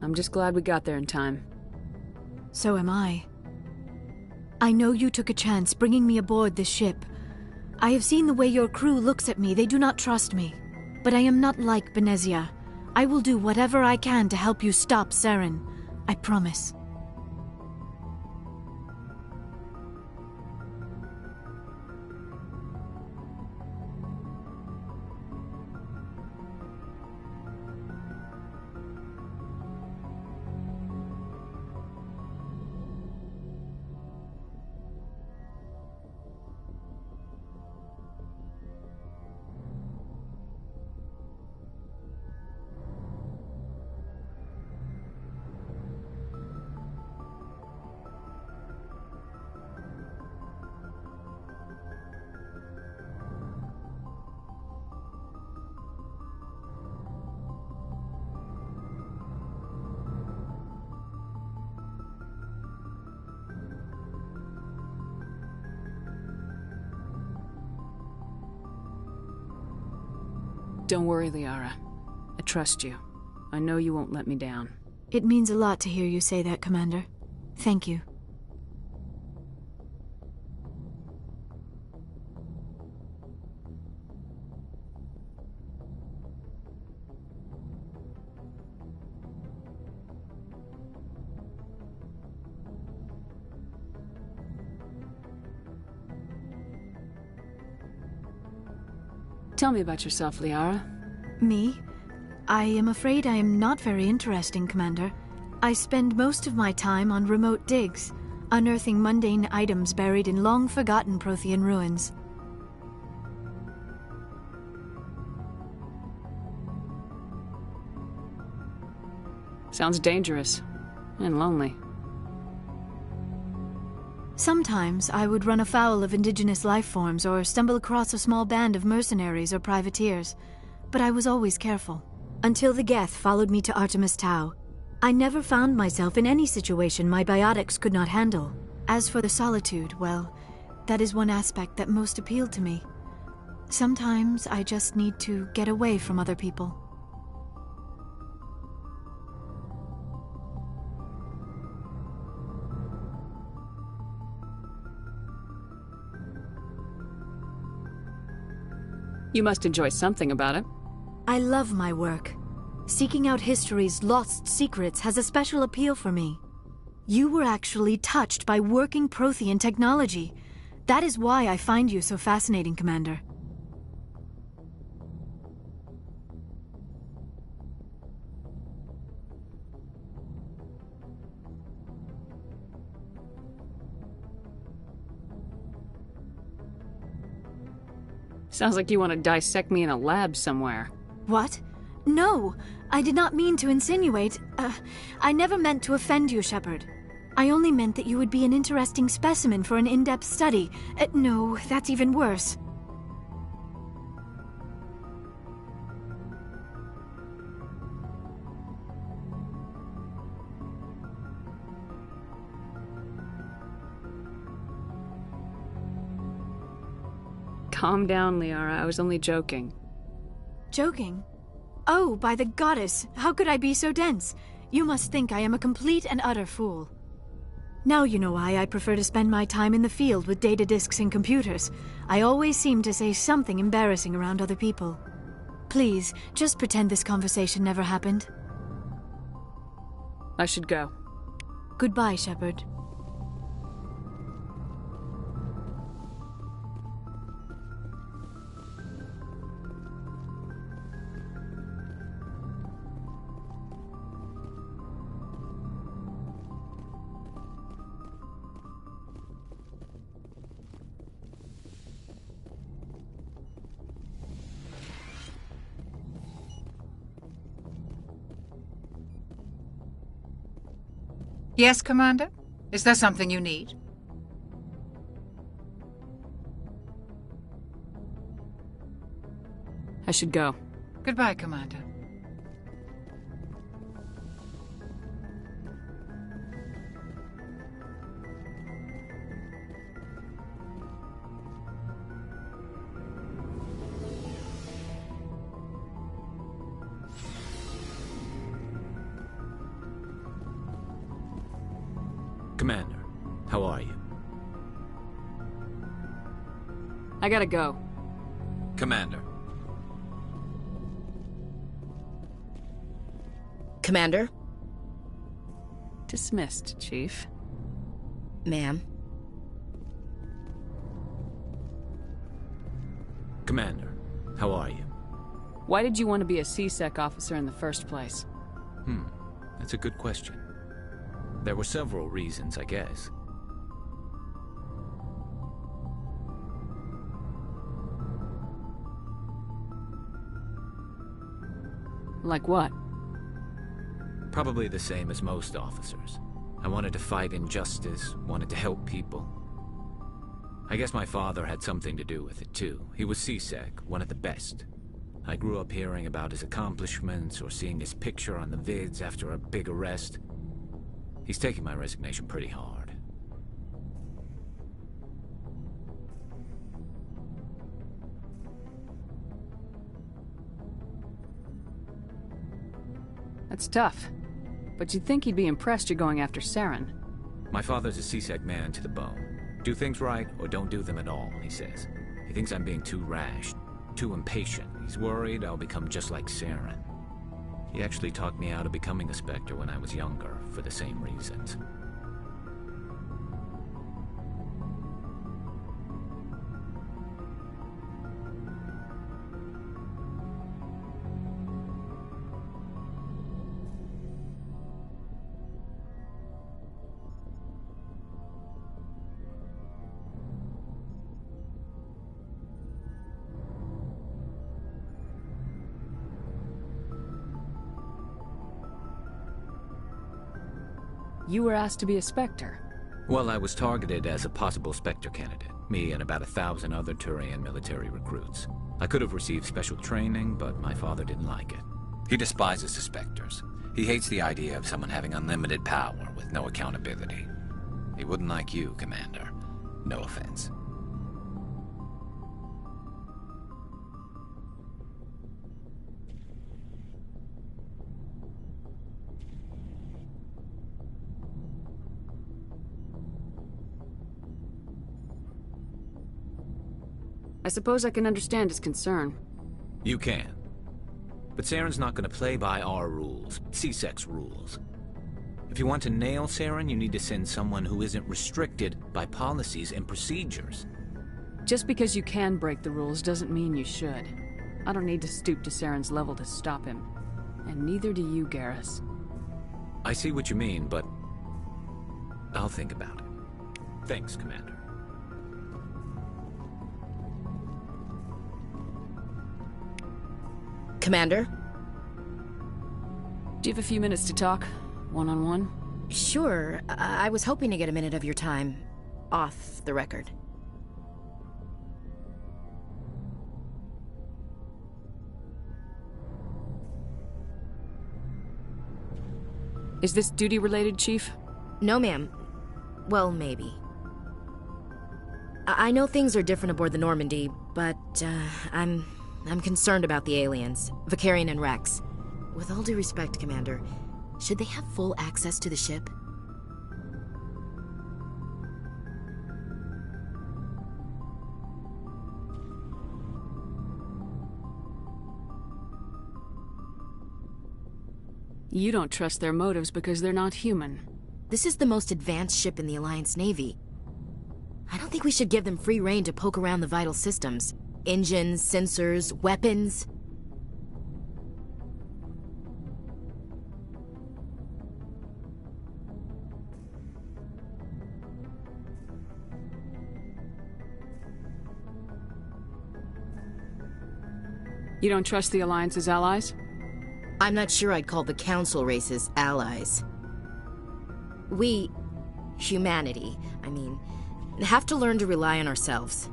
I'm just glad we got there in time. So am I. I know you took a chance bringing me aboard this ship. I have seen the way your crew looks at me. They do not trust me. But I am not like Benezia. I will do whatever I can to help you stop Saren. I promise. Don't worry, Liara. I trust you. I know you won't let me down. It means a lot to hear you say that, Commander. Thank you. Tell me about yourself, Liara. Me? I am afraid I am not very interesting, Commander. I spend most of my time on remote digs, unearthing mundane items buried in long-forgotten Prothean ruins. Sounds dangerous. And lonely. Sometimes I would run afoul of indigenous life forms or stumble across a small band of mercenaries or privateers, but I was always careful. Until the Geth followed me to Artemis Tau, I never found myself in any situation my biotics could not handle. As for the solitude, well, that is one aspect that most appealed to me. Sometimes I just need to get away from other people. You must enjoy something about it. I love my work. Seeking out history's lost secrets has a special appeal for me. You were actually touched by working Prothean technology. That is why I find you so fascinating, Commander. Sounds like you want to dissect me in a lab somewhere. What? No! I did not mean to insinuate. I never meant to offend you, Shepard. I only meant that you would be an interesting specimen for an in-depth study. No, that's even worse. Calm down, Liara. I was only joking. Joking? Oh, by the goddess, how could I be so dense? You must think I am a complete and utter fool. Now you know why I prefer to spend my time in the field with data disks and computers. I always seem to say something embarrassing around other people. Please, just pretend this conversation never happened. I should go. Goodbye, Shepard. Yes, Commander? Is there something you need? I should go. Goodbye, Commander. Commander, how are you? I gotta go. Commander. Commander? Dismissed, Chief. Ma'am. Commander, how are you? Why did you want to be a CSEC officer in the first place? That's a good question. There were several reasons, I guess. Like what? Probably the same as most officers. I wanted to fight injustice, wanted to help people. I guess my father had something to do with it too. He was CSEC, one of the best. I grew up hearing about his accomplishments or seeing his picture on the vids after a big arrest. He's taking my resignation pretty hard. That's tough. But you'd think he'd be impressed you're going after Saren. My father's a CSEC man to the bone. Do things right or don't do them at all, he says. He thinks I'm being too rash, too impatient. He's worried I'll become just like Saren. He actually talked me out of becoming a Spectre when I was younger, for the same reasons. You were asked to be a Spectre. Well, I was targeted as a possible Spectre candidate. Me and about 1,000 other Turian military recruits. I could have received special training, but my father didn't like it. He despises the Spectres. He hates the idea of someone having unlimited power with no accountability. He wouldn't like you, Commander. No offense. I suppose I can understand his concern. You can. But Saren's not going to play by our rules, CSEC's rules. If you want to nail Saren, you need to send someone who isn't restricted by policies and procedures. Just because you can break the rules doesn't mean you should. I don't need to stoop to Saren's level to stop him. And neither do you, Garrus. I see what you mean, but I'll think about it. Thanks, Commander. Commander? Do you have a few minutes to talk? One-on-one? Sure. I was hoping to get a minute of your time. Off the record. Is this duty-related, Chief? No, ma'am. Well, maybe. I know things are different aboard the Normandy, but, I'm concerned about the aliens, Vicarian and Rex. With all due respect, Commander, should they have full access to the ship? You don't trust their motives because they're not human. This is the most advanced ship in the Alliance Navy. I don't think we should give them free rein to poke around the vital systems. Engines, sensors, weapons. You don't trust the Alliance's allies? I'm not sure I'd call the Council races allies. We, humanity, I mean, have to learn to rely on ourselves.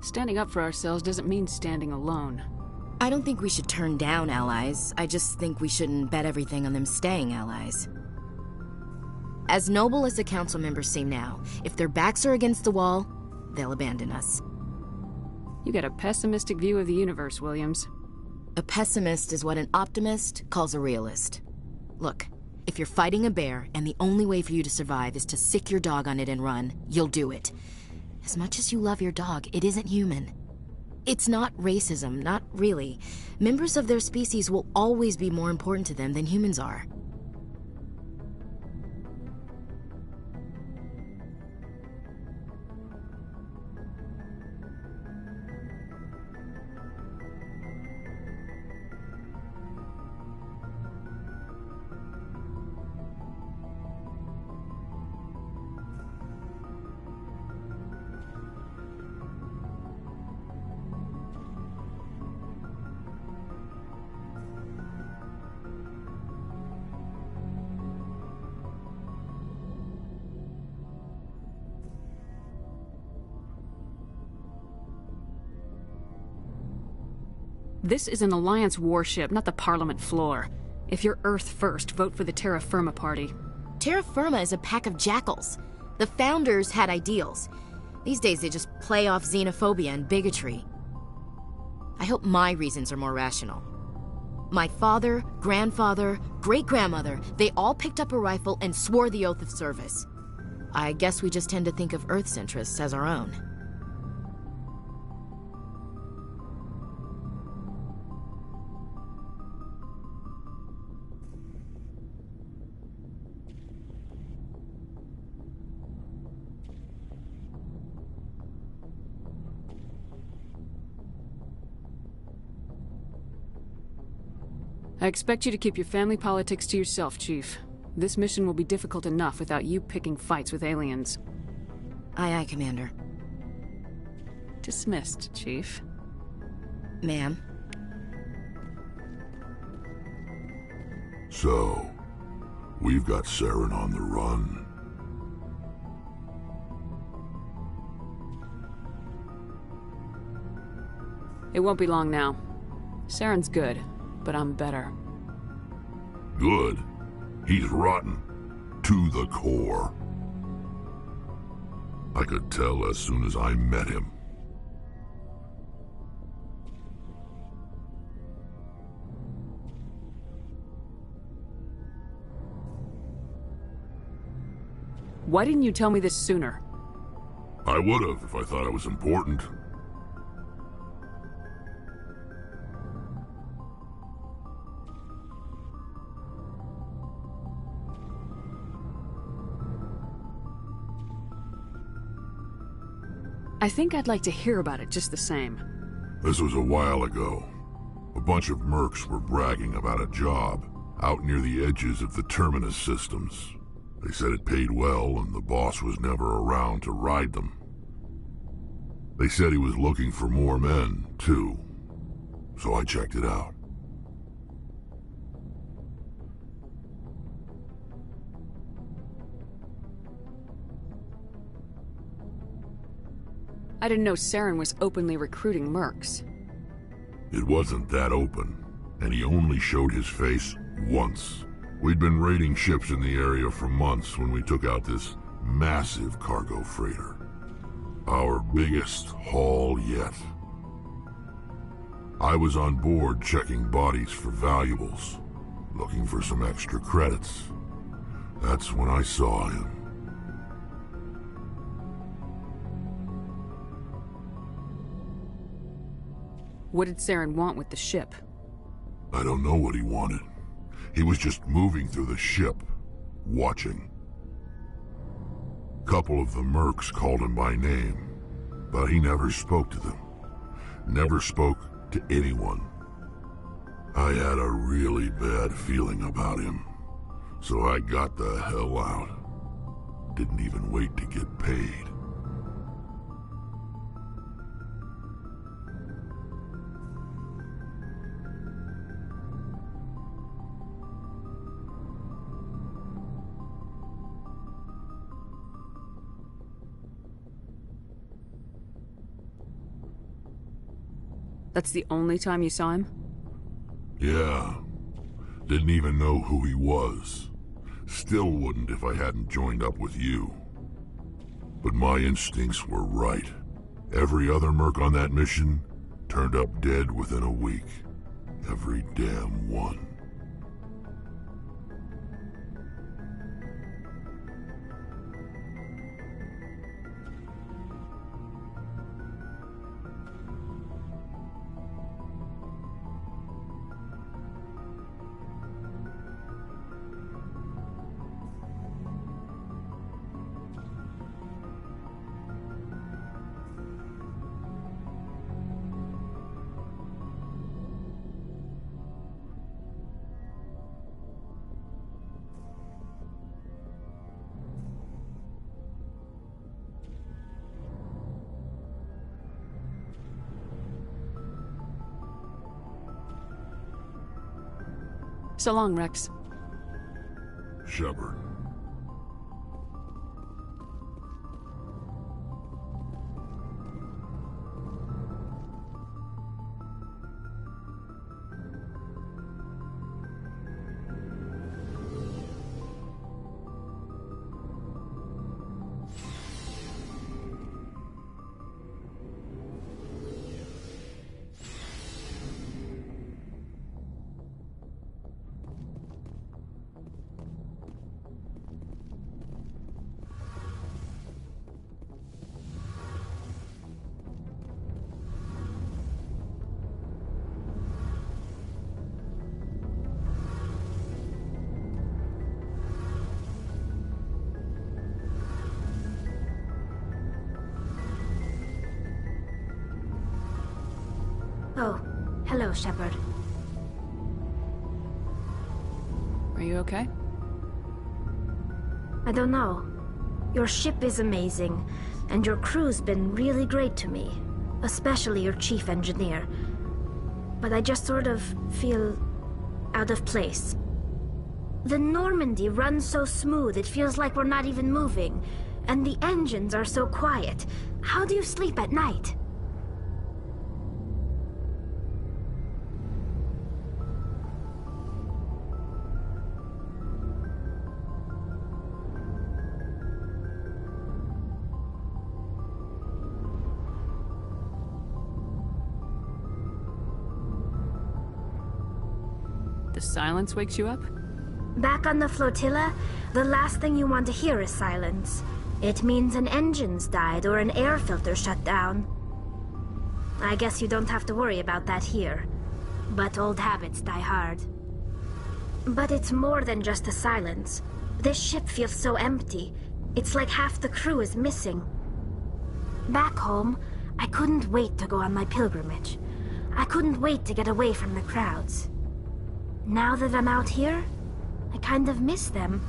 Standing up for ourselves doesn't mean standing alone. I don't think we should turn down allies. I just think we shouldn't bet everything on them staying allies. As noble as the council members seem now, if their backs are against the wall, they'll abandon us. You got a pessimistic view of the universe, Williams. A pessimist is what an optimist calls a realist. Look, if you're fighting a bear and the only way for you to survive is to sick your dog on it and run, you'll do it. As much as you love your dog, it isn't human. It's not racism, not really. Members of their species will always be more important to them than humans are. This is an Alliance warship, not the Parliament floor. If you're Earth first, vote for the Terra Firma party. Terra Firma is a pack of jackals. The founders had ideals. These days they just play off xenophobia and bigotry. I hope my reasons are more rational. My father, grandfather, great-grandmother, they all picked up a rifle and swore the oath of service. I guess we just tend to think of Earth's interests as our own. I expect you to keep your family politics to yourself, Chief. This mission will be difficult enough without you picking fights with aliens. Aye, aye, Commander. Dismissed, Chief. Ma'am. So, we've got Saren on the run. It won't be long now. Saren's good, but I'm better. Good? He's rotten. To the core. I could tell as soon as I met him. Why didn't you tell me this sooner? I would've if I thought it was important. I think I'd like to hear about it just the same. This was a while ago. A bunch of mercs were bragging about a job out near the edges of the Terminus systems. They said it paid well and the boss was never around to ride them. They said he was looking for more men, too. So I checked it out. I didn't know Saren was openly recruiting mercs. It wasn't that open, and he only showed his face once. We'd been raiding ships in the area for months when we took out this massive cargo freighter. Our biggest haul yet. I was on board checking bodies for valuables, looking for some extra credits. That's when I saw him. What did Saren want with the ship? I don't know what he wanted. He was just moving through the ship, watching. Couple of the mercs called him by name, but he never spoke to them. Never spoke to anyone. I had a really bad feeling about him, so I got the hell out. Didn't even wait to get paid. That's the only time you saw him? Yeah. Didn't even know who he was. Still wouldn't if I hadn't joined up with you. But my instincts were right. Every other merc on that mission turned up dead within a week. Every damn one. So long, Rex. Shepard. Oh, hello, Shepard. Are you okay? I don't know. Your ship is amazing, and your crew's been really great to me. Especially your chief engineer. But I just sort of feel out of place. The Normandy runs so smooth it feels like we're not even moving. And the engines are so quiet. How do you sleep at night? The silence wakes you up? Back on the flotilla, the last thing you want to hear is silence. It means an engine's died or an air filter shut down. I guess you don't have to worry about that here. But old habits die hard. But it's more than just the silence. This ship feels so empty. It's like half the crew is missing. Back home, I couldn't wait to go on my pilgrimage. I couldn't wait to get away from the crowds. Now that I'm out here, I kind of miss them.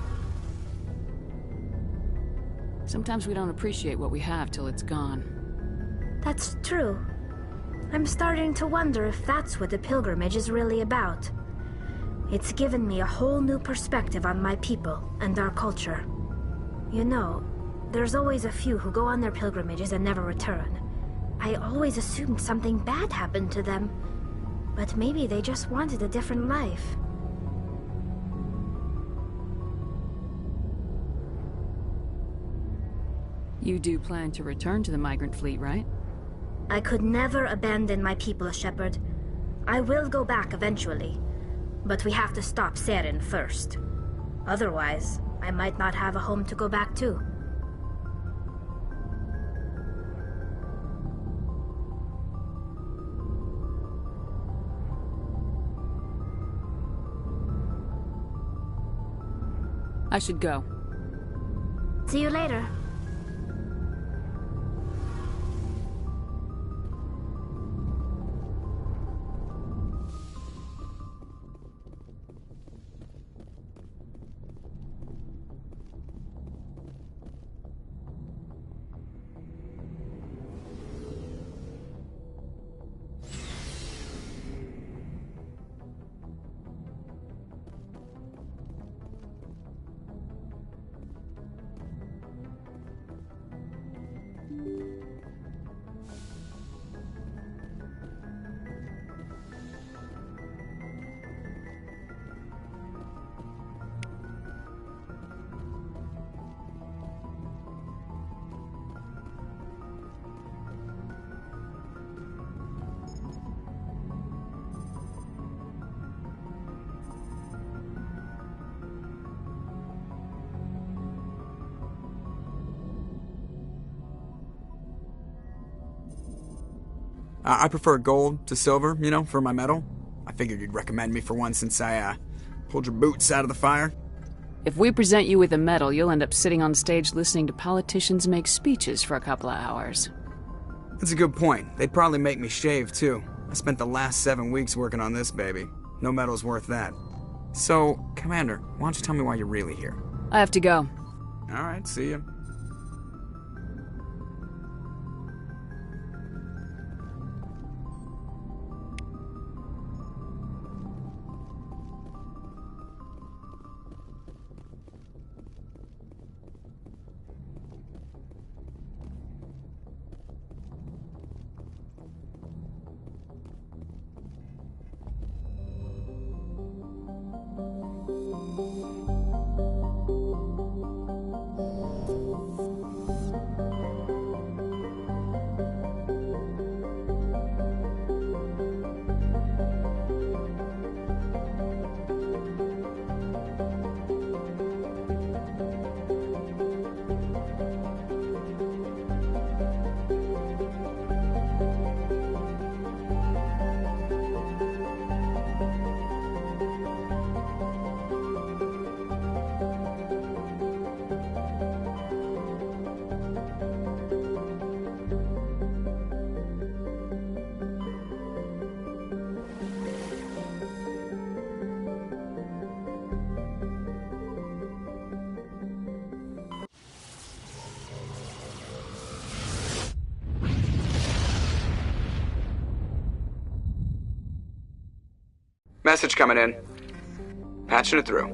Sometimes we don't appreciate what we have till it's gone. That's true. I'm starting to wonder if that's what the pilgrimage is really about. It's given me a whole new perspective on my people and our culture. You know, there's always a few who go on their pilgrimages and never return. I always assumed something bad happened to them. But maybe they just wanted a different life. You do plan to return to the migrant fleet, right? I could never abandon my people, Shepard. I will go back eventually. But we have to stop Saren first. Otherwise, I might not have a home to go back to. I should go. See you later. I prefer gold to silver, you know, for my medal. I figured you'd recommend me for one since I, pulled your boots out of the fire. If we present you with a medal, you'll end up sitting on stage listening to politicians make speeches for a couple of hours. That's a good point. They'd probably make me shave, too. I spent the last 7 weeks working on this baby. No medal's worth that. So, Commander, why don't you tell me why you're really here? I have to go. Alright, see ya. Message coming in. Patching it through.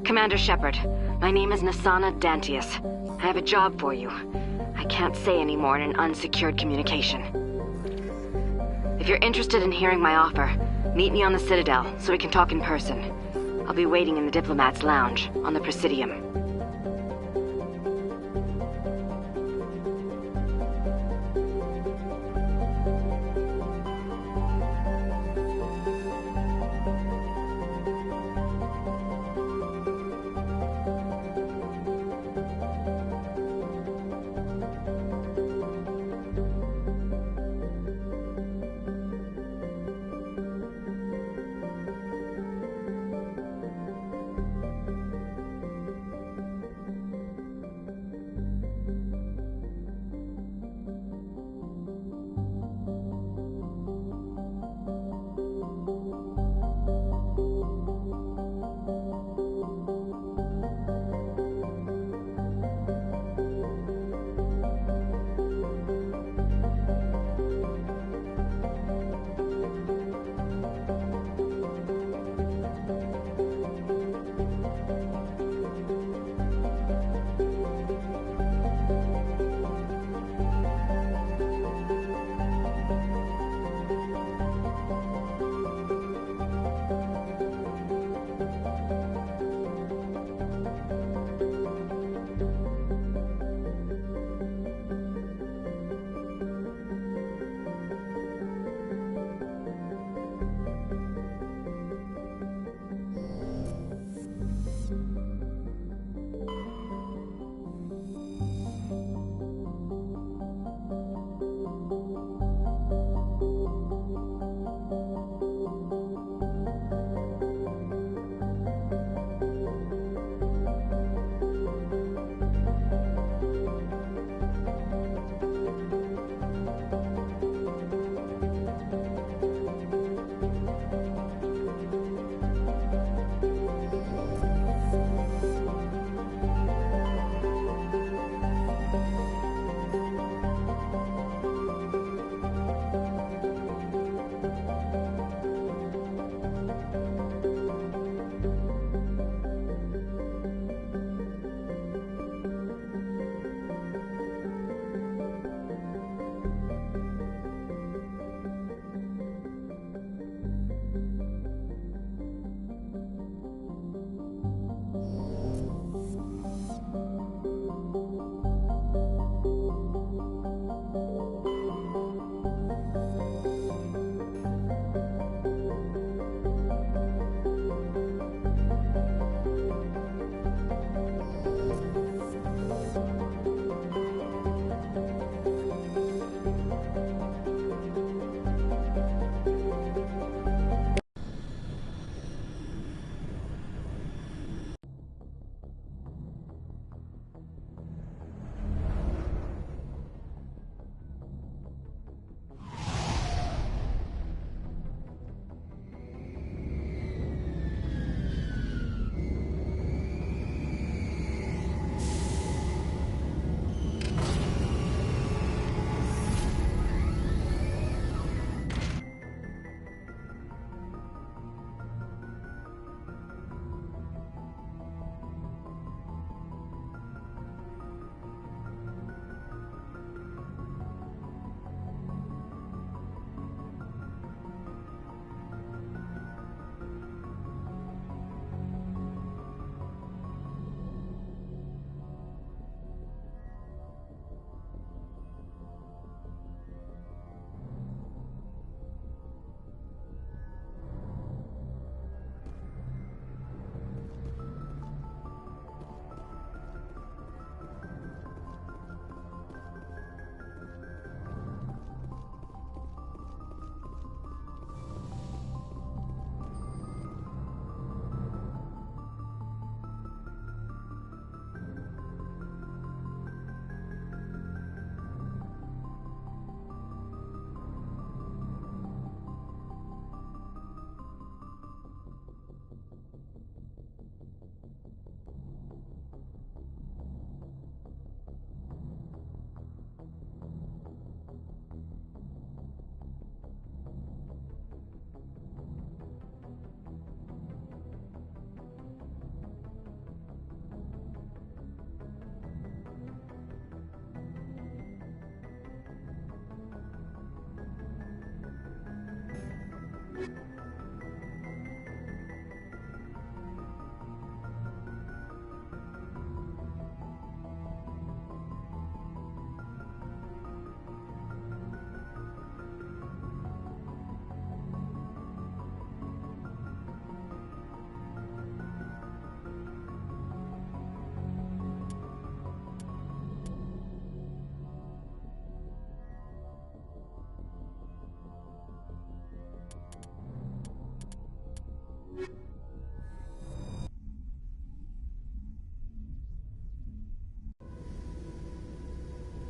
Commander Shepard, my name is Nasana Dantius. I have a job for you. I can't say any more in an unsecured communication. If you're interested in hearing my offer, meet me on the Citadel so we can talk in person. I'll be waiting in the Diplomat's Lounge on the Presidium.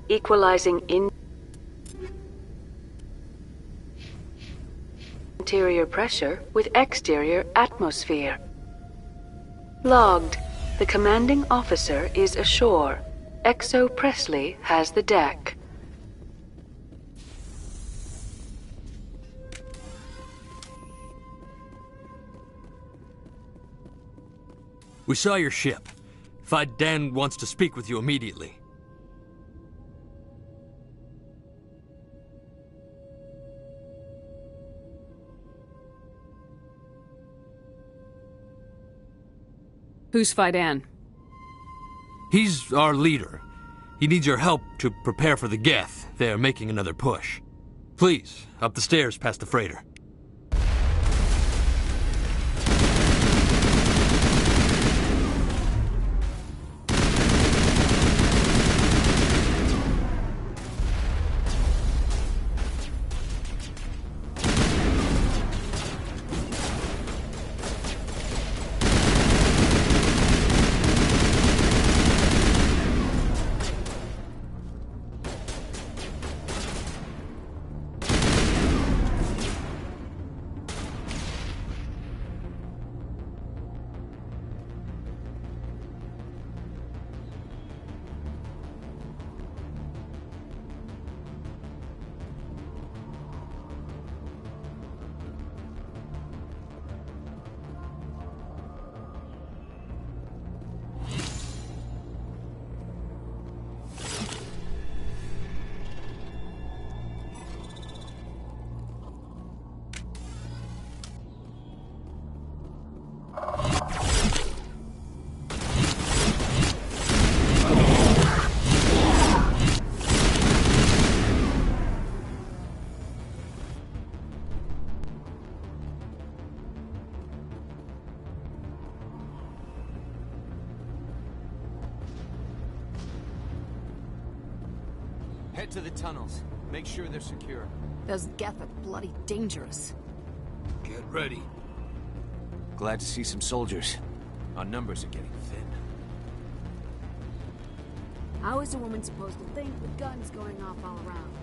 equalizing interior pressure with exterior atmosphere. Logged. The commanding officer is ashore. Exo Presley has the deck. We saw your ship. Dan wants to speak with you immediately. Who's Fidan? He's our leader. He needs your help to prepare for the Geth. They're making another push. Please, up the stairs past the freighter. Head to the tunnels. Make sure they're secure. Those Geth are bloody dangerous. Get ready. Glad to see some soldiers. Our numbers are getting thin. How is a woman supposed to think with guns going off all around?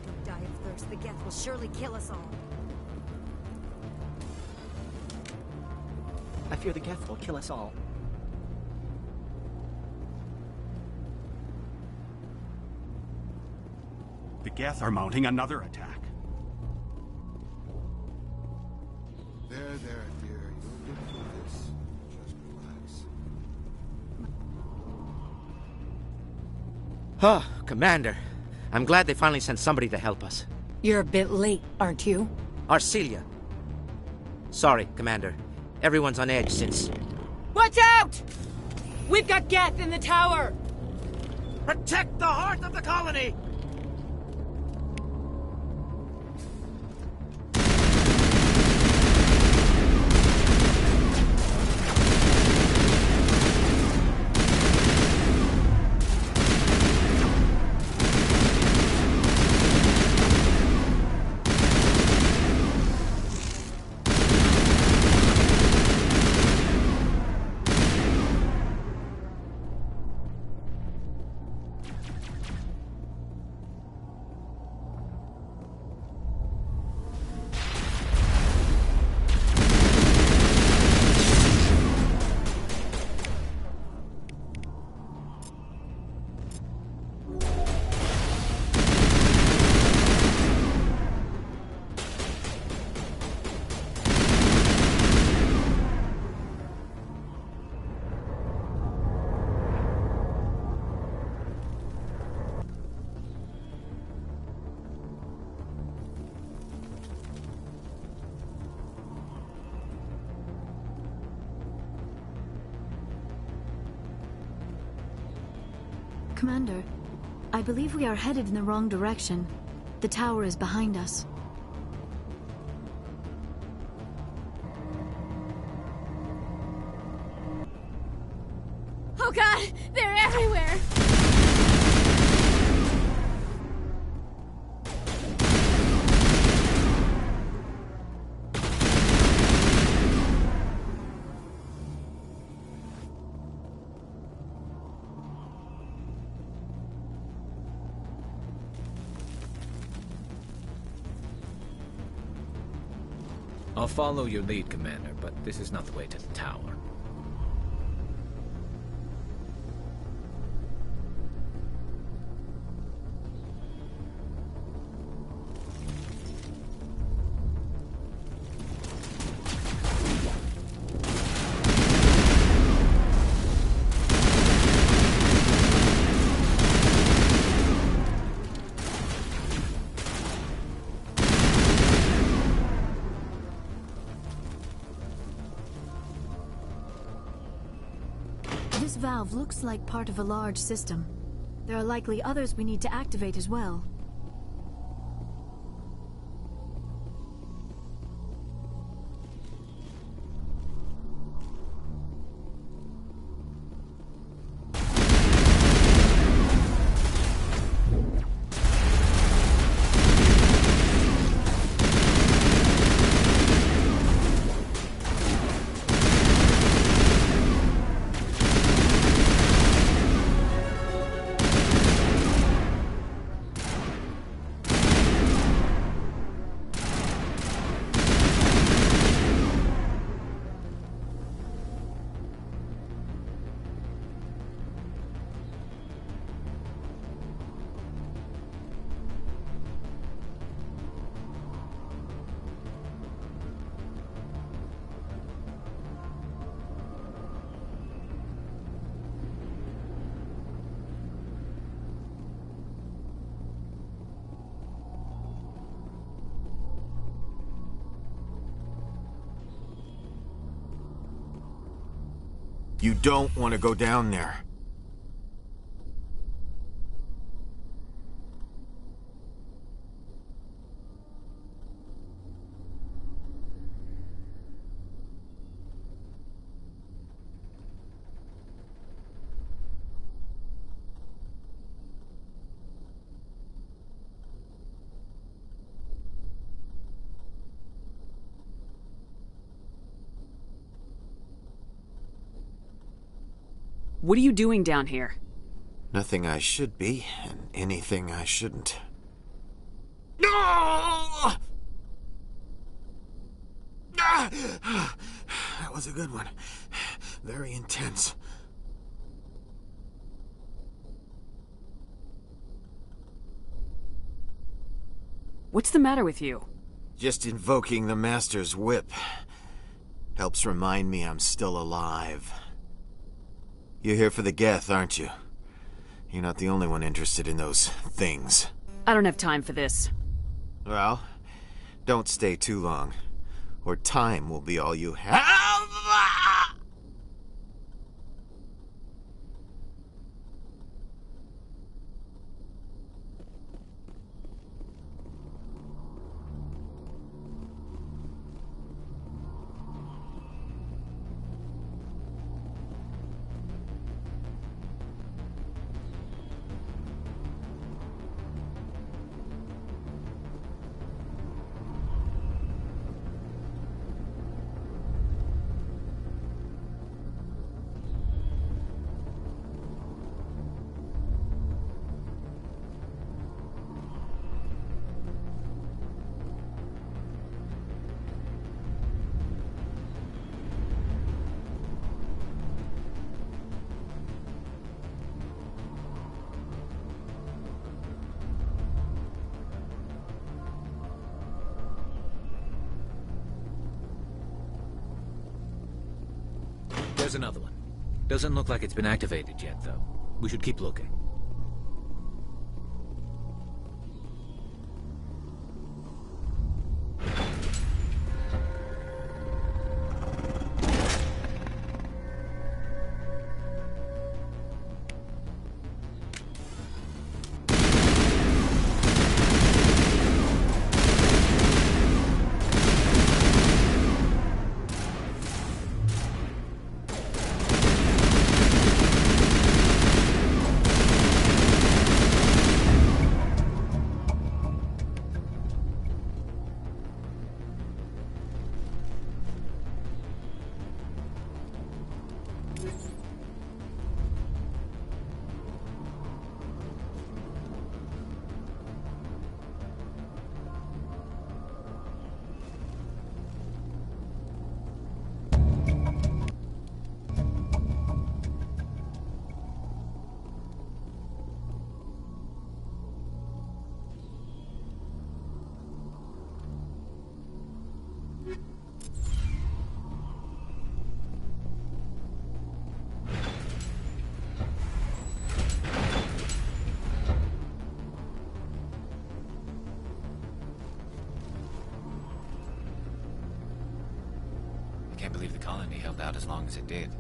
Don't die of thirst. The Geth will surely kill us all. I fear the Geth will kill us all. The Geth are mounting another attack. There, dear. You'll get through this. Just relax. Huh, Commander. I'm glad they finally sent somebody to help us. You're a bit late, aren't you? Arcelia. Sorry, Commander. Everyone's on edge since... Watch out! We've got Geth in the tower! Protect the heart of the colony! Commander, I believe we are headed in the wrong direction. The tower is behind us. Oh god! They're everywhere! I'll follow your lead, Commander, but this is not the way to the tower. This valve looks like part of a large system. There are likely others we need to activate as well. You don't want to go down there. What are you doing down here? Nothing I should be, and anything I shouldn't. No! That was a good one. Very intense. What's the matter with you? Just invoking the Master's whip helps remind me I'm still alive. You're here for the Geth, aren't you? You're not the only one interested in those things. I don't have time for this. Well, don't stay too long, or time will be all you have. There's another one. Doesn't look like it's been activated yet, though. We should keep looking. can't believe the colony held out as long as it did.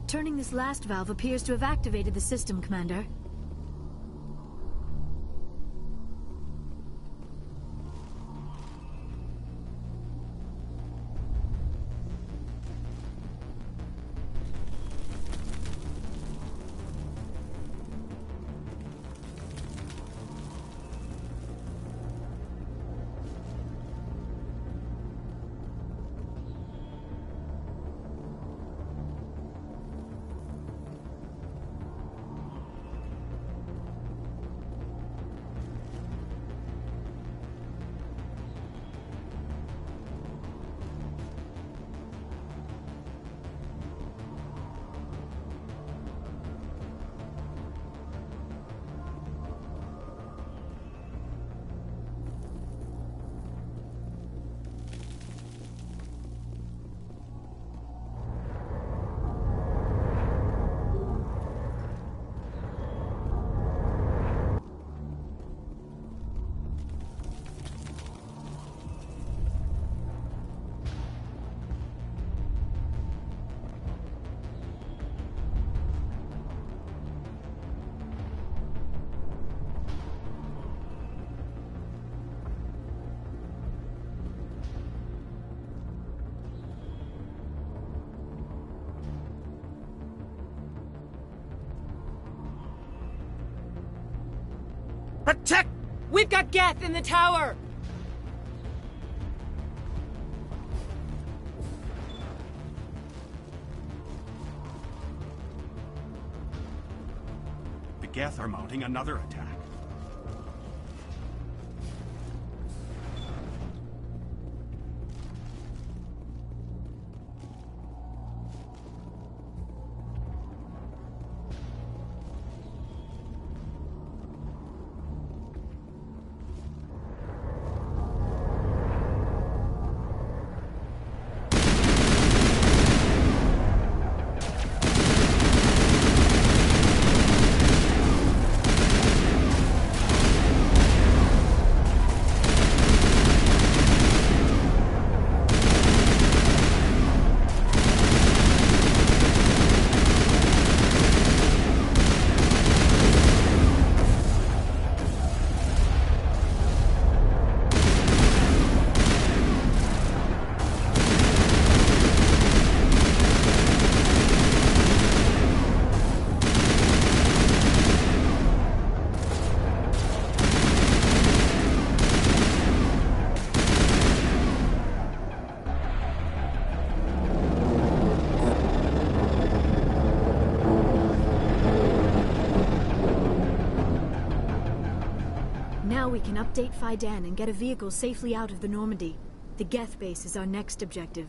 Turning this last valve appears to have activated the system, Commander. Protect! We've got Geth in the tower! The Geth are mounting another attack. Now we can update Fidan and get a vehicle safely out of the Normandy. The Geth base is our next objective.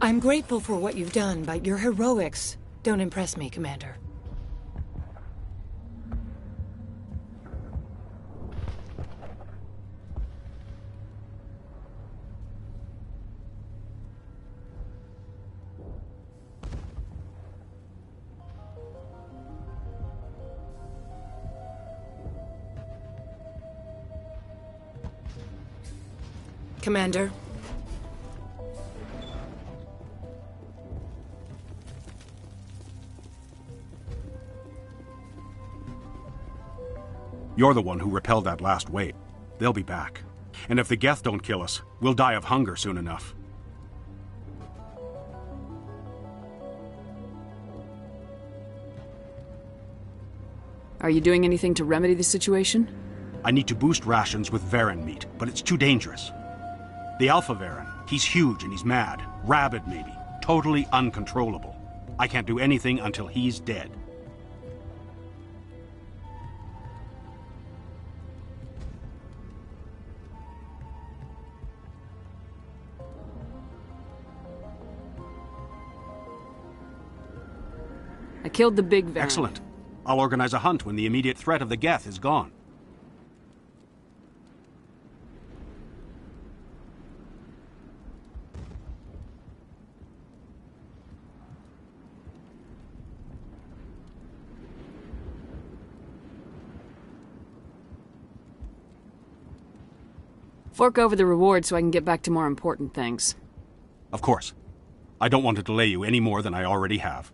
I'm grateful for what you've done, but your heroics don't impress me, Commander. Commander? You're the one who repelled that last wave. They'll be back. And if the Geth don't kill us, we'll die of hunger soon enough. Are you doing anything to remedy the situation? I need to boost rations with Varen meat, but it's too dangerous. The Alpha Varen, he's huge and he's mad. Rabid, maybe. Totally uncontrollable. I can't do anything until he's dead. I killed the big Varen. Excellent. I'll organize a hunt when the immediate threat of the Geth is gone. Fork over the reward so I can get back to more important things. Of course. I don't want to delay you any more than I already have.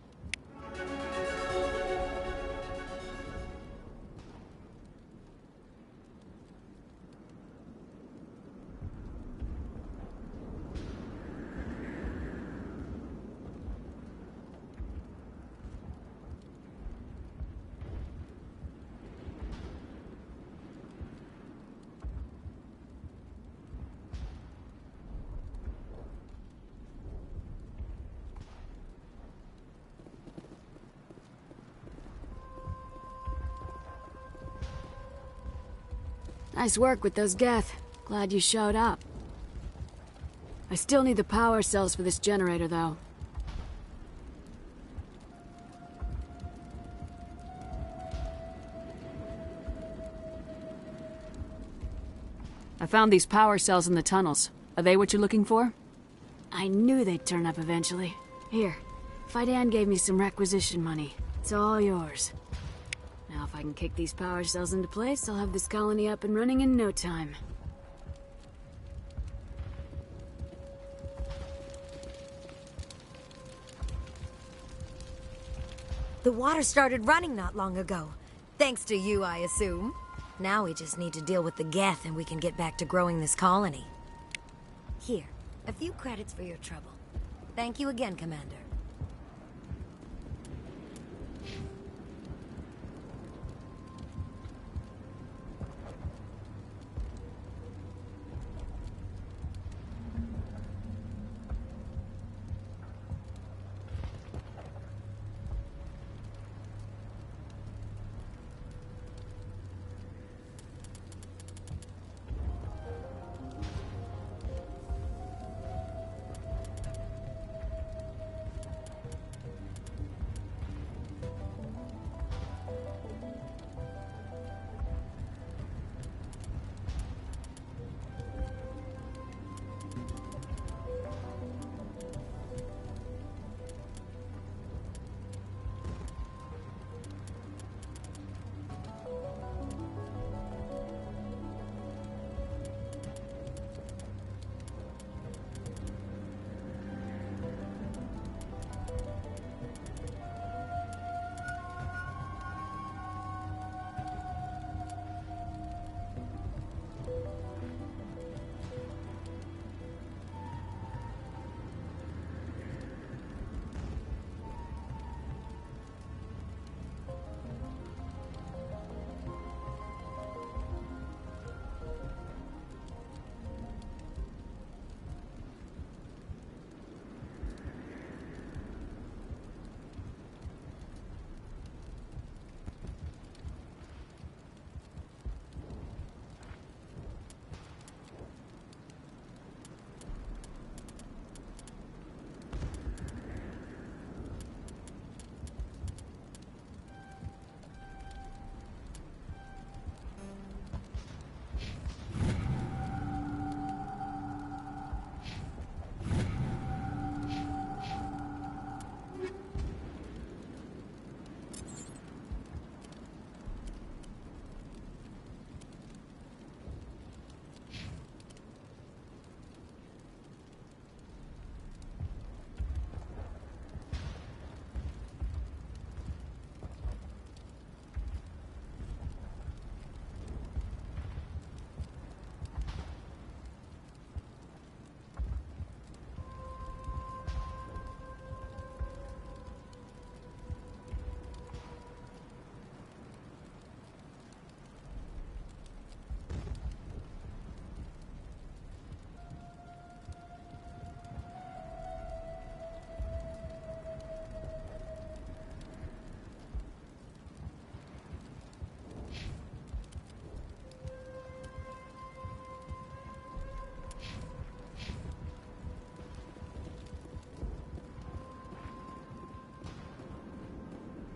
Nice work with those Geth. Glad you showed up. I still need the power cells for this generator, though. I found these power cells in the tunnels. Are they what you're looking for? I knew they'd turn up eventually. Here, Fidan gave me some requisition money. It's all yours. Now if I can kick these power cells into place, I'll have this colony up and running in no time. The water started running not long ago. Thanks to you, I assume. Now we just need to deal with the Geth and we can get back to growing this colony. Here, a few credits for your trouble. Thank you again, Commander.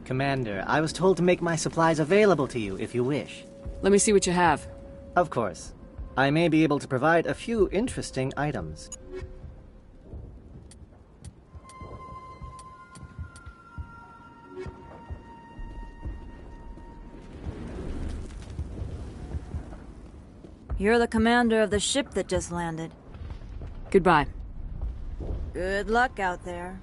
Commander, I was told to make my supplies available to you if you wish. Let me see what you have. Of course. I may be able to provide a few interesting items. You're the commander of the ship that just landed. Goodbye. Good luck out there.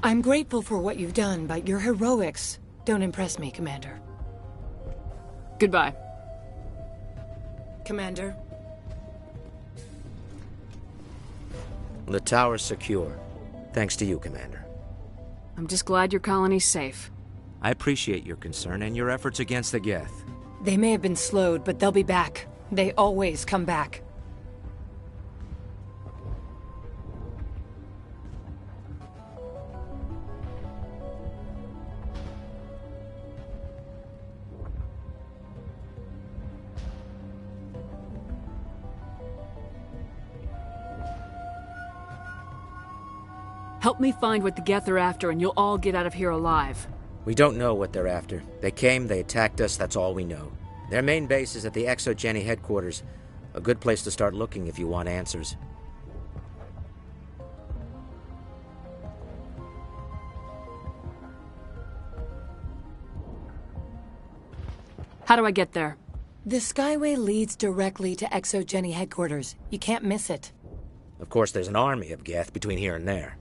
I'm grateful for what you've done, but your heroics don't impress me, Commander. Goodbye. Commander? The tower's secure. Thanks to you, Commander. I'm just glad your colony's safe. I appreciate your concern and your efforts against the Geth. They may have been slowed, but they'll be back. They always come back. Help me find what the Geth are after, and you'll all get out of here alive. We don't know what they're after. They came, they attacked us, that's all we know. Their main base is at the ExoGeni headquarters. A good place to start looking if you want answers. How do I get there? The Skyway leads directly to ExoGeni headquarters. You can't miss it. Of course, there's an army of Geth between here and there.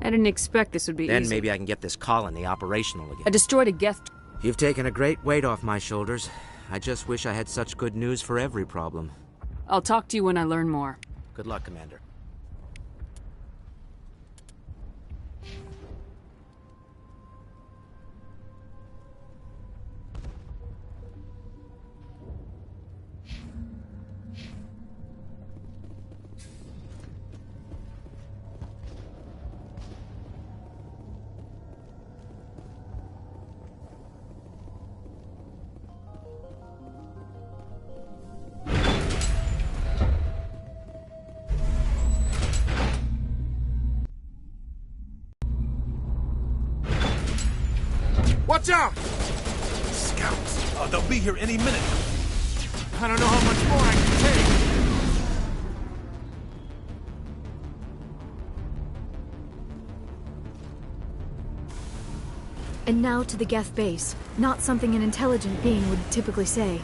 I didn't expect this would be Then easy. maybe I can get this colony operational again. I destroyed a Geth. You've taken a great weight off my shoulders. I just wish I had such good news for every problem. I'll talk to you when I learn more. Good luck, Commander. Watch out! Scouts! Oh, they'll be here any minute. I don't know how much more I can take. And now to the Geth base. Not something an intelligent being would typically say.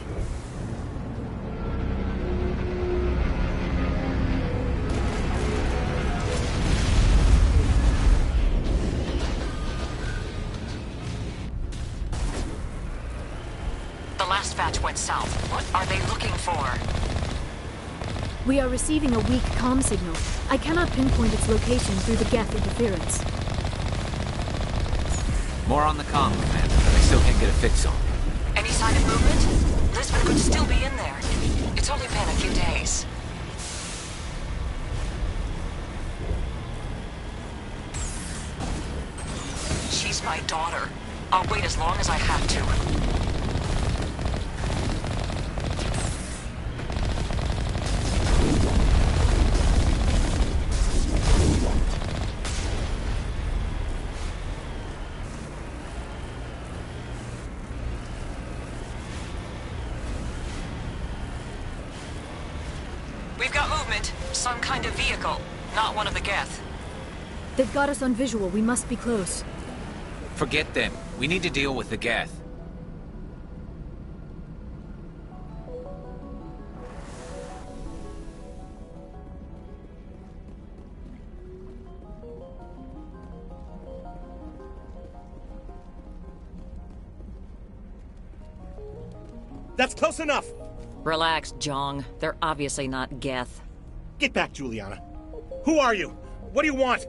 The last batch went south. What are they looking for? We are receiving a weak comm signal. I cannot pinpoint its location through the Geth interference. More on the comm, Commander, but I still can't get a fix on it. Any sign of movement? Lisbon could still be in there. It's only been a few days. She's my daughter. I'll wait as long as I have to. We've got movement. Some kind of vehicle. Not one of the Geth. They've got us on visual. We must be close. Forget them. We need to deal with the Geth. That's close enough! Relax, Jong. They're obviously not Geth. Get back, Juliana. Who are you? What do you want?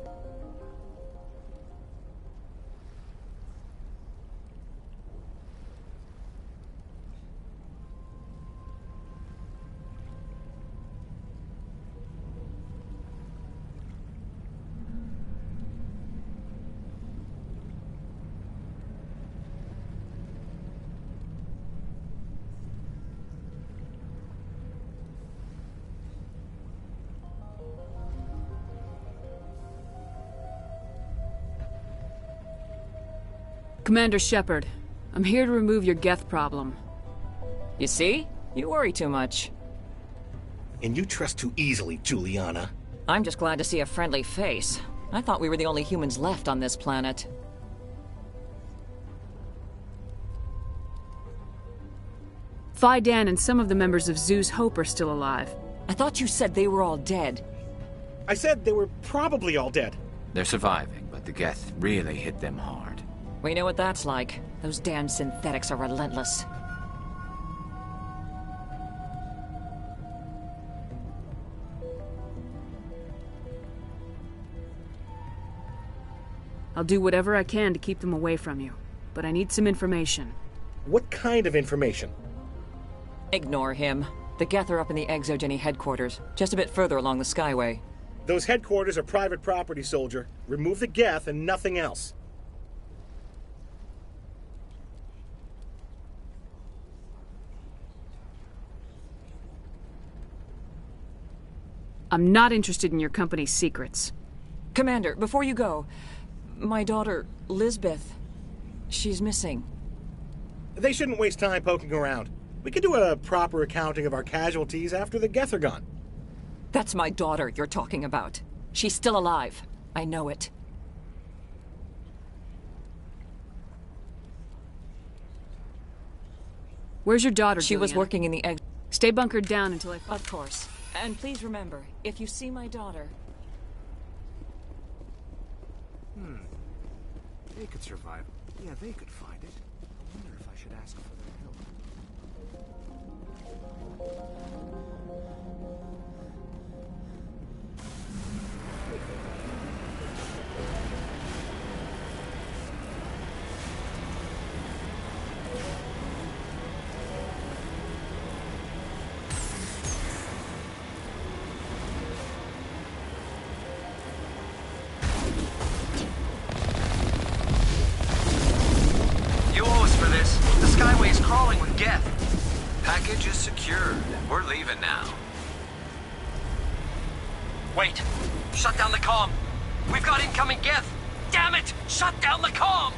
Commander Shepard, I'm here to remove your Geth problem. You see? You worry too much. And you trust too easily, Juliana. I'm just glad to see a friendly face. I thought we were the only humans left on this planet. Phi Dan and some of the members of Zoo's Hope are still alive. I thought you said they were all dead. I said they were probably all dead. They're surviving, but the Geth really hit them hard. We know what that's like. Those damn synthetics are relentless. I'll do whatever I can to keep them away from you, but I need some information. What kind of information? Ignore him. The Geth are up in the Exogeny headquarters, just a bit further along the Skyway. Those headquarters are private property, soldier. Remove the Geth and nothing else. I'm not interested in your company's secrets. Commander, before you go, my daughter, Lisbeth, she's missing. They shouldn't waste time poking around. We can do a proper accounting of our casualties after the Geth are gone. That's my daughter you're talking about. She's still alive. I know it. Where's your daughter, She was Juliana? working in the egg. Stay bunkered down until I... Of course. And please remember, if you see my daughter... They could survive. Yeah, they could find it. I wonder if I should ask for their help. You owe us for this. The Skyway's crawling with Geth. Package is secured. We're leaving now. Wait! Shut down the comm! We've got incoming Geth! Damn it! Shut down the comm!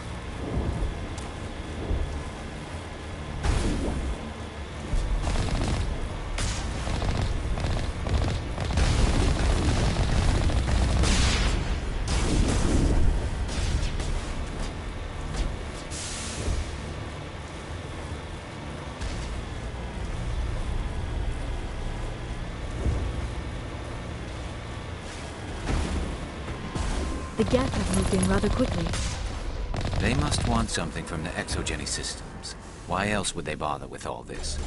The Geth have moved in rather quickly. They must want something from the exogeny systems. Why else would they bother with all this?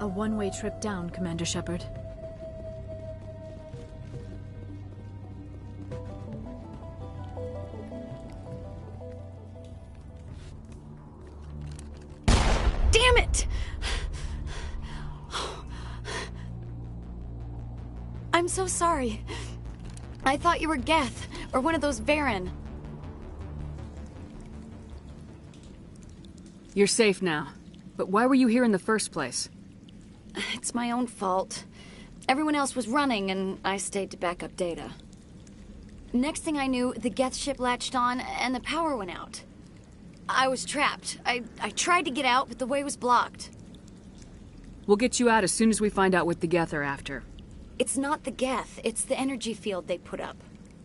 A one-way trip down, Commander Shepard. Damn it! I'm so sorry. I thought you were Geth, or one of those Varen. You're safe now. But why were you here in the first place? It's my own fault. Everyone else was running, and I stayed to back up data. Next thing I knew, the Geth ship latched on, and the power went out. I was trapped. I tried to get out, but the way was blocked. We'll get you out as soon as we find out what the Geth are after. It's not the Geth, it's the energy field they put up.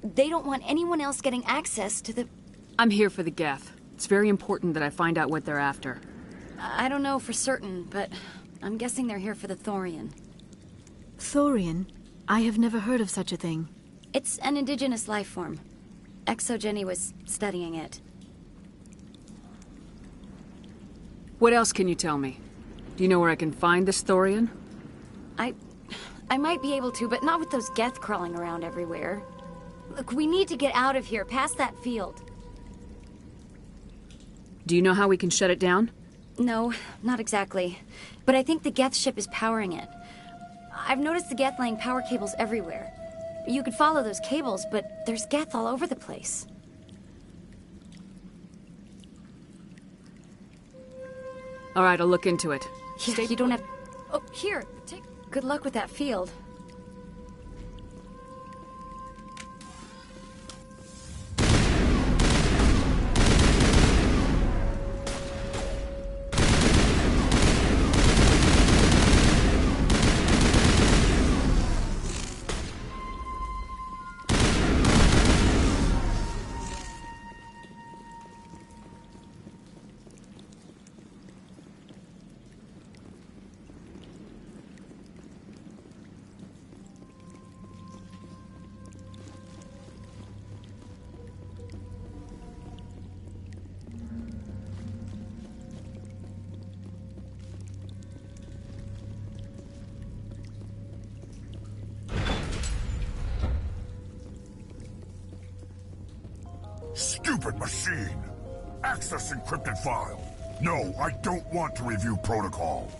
They don't want anyone else getting access to the... I'm here for the Geth. It's very important that I find out what they're after. I don't know for certain, but I'm guessing they're here for the Thorian. Thorian? I have never heard of such a thing. It's an indigenous life form. ExoGenny was studying it. What else can you tell me? Do you know where I can find this Thorian? I might be able to, but not with those Geth crawling around everywhere. Look, we need to get out of here, past that field. Do you know how we can shut it down? No, not exactly. But I think the Geth ship is powering it. I've noticed the Geth laying power cables everywhere. You could follow those cables, but there's Geth all over the place. All right, I'll look into it. Yeah, you don't have... Oh, here, take... Good luck with that field. Stupid machine! Access encrypted file. No, I don't want to review protocol.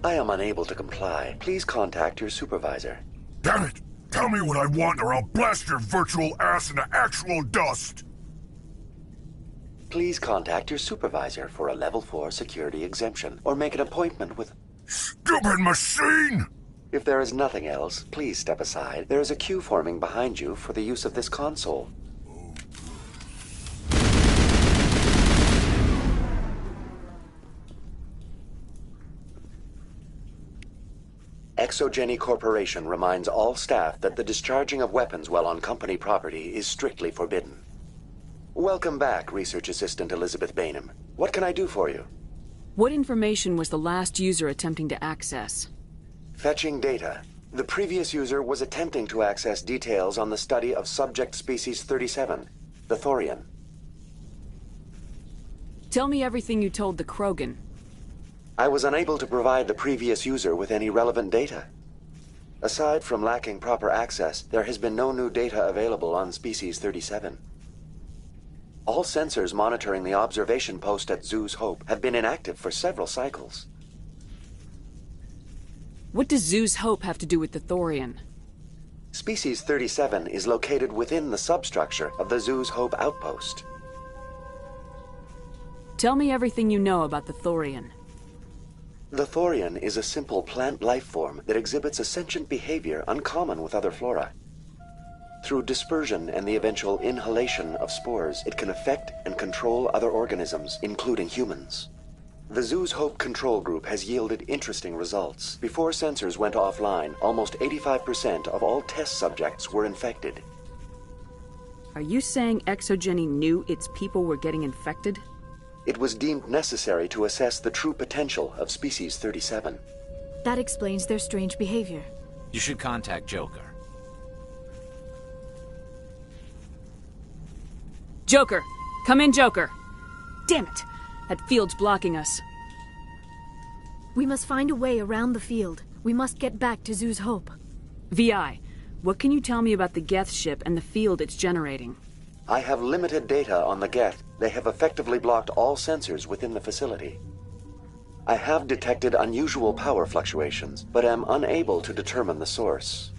I am unable to comply. Please contact your supervisor. Damn it! Tell me what I want or I'll blast your virtual ass into actual dust! Please contact your supervisor for a level 4 security exemption, or make an appointment with... Stupid machine! If there is nothing else, please step aside. There is a queue forming behind you for the use of this console. ExoGenny Corporation reminds all staff that the discharging of weapons while on company property is strictly forbidden. Welcome back, Research Assistant Elizabeth Bainham. What can I do for you? What information was the last user attempting to access? Fetching data. The previous user was attempting to access details on the study of subject species 37, the Thorian. Tell me everything you told the Krogan. I was unable to provide the previous user with any relevant data. Aside from lacking proper access, there has been no new data available on species 37. All sensors monitoring the observation post at Zoo's Hope have been inactive for several cycles. What does Zoo's Hope have to do with the Thorian? Species 37 is located within the substructure of the Zoo's Hope outpost. Tell me everything you know about the Thorian. The Thorian is a simple plant life form that exhibits a sentient behavior uncommon with other flora. Through dispersion and the eventual inhalation of spores, it can affect and control other organisms, including humans. The Zoo's Hope control group has yielded interesting results. Before sensors went offline, almost 85% of all test subjects were infected. Are you saying ExoGenny knew its people were getting infected? It was deemed necessary to assess the true potential of species 37. That explains their strange behavior. You should contact Joker. Joker! Come in, Joker! Damn it! That field's blocking us. We must find a way around the field. We must get back to Zoo's Hope. VI, what can you tell me about the Geth ship and the field it's generating? I have limited data on the Geth. They have effectively blocked all sensors within the facility. I have detected unusual power fluctuations, but am unable to determine the source.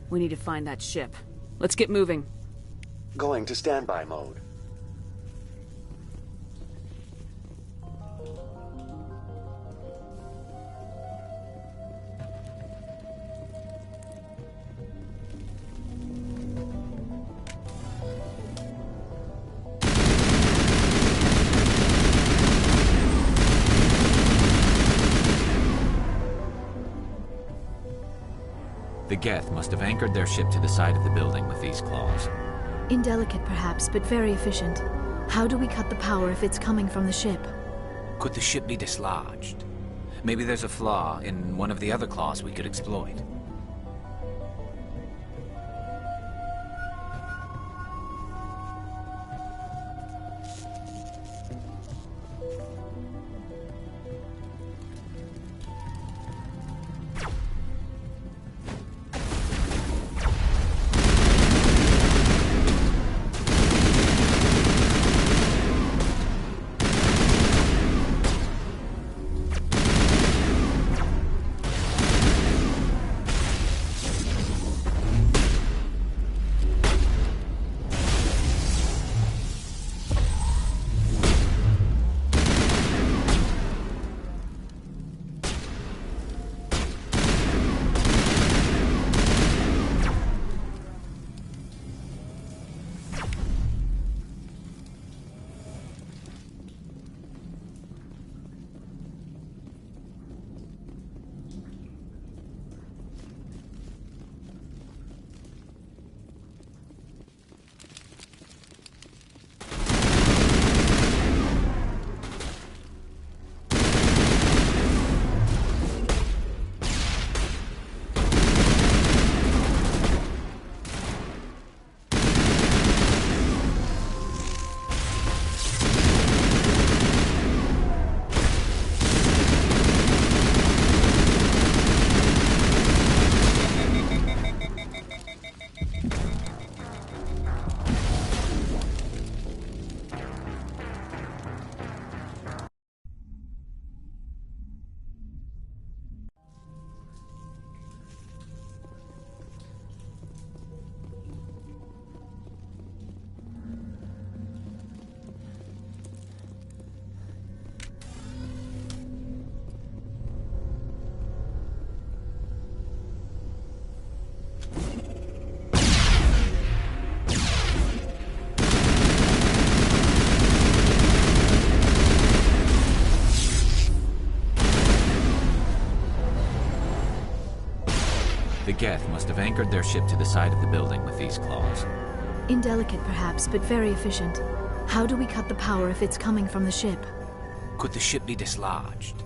We need to find that ship. Let's get moving. Going to standby mode. The Geth must have anchored their ship to the side of the building with these claws. Indelicate perhaps, but very efficient. How do we cut the power if it's coming from the ship? Could the ship be dislodged? Maybe there's a flaw in one of the other claws we could exploit. The Geth must have anchored their ship to the side of the building with these claws. Indelicate perhaps, but very efficient. How do we cut the power if it's coming from the ship? Could the ship be dislodged?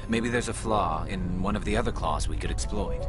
Maybe there's a flaw in one of the other claws we could exploit.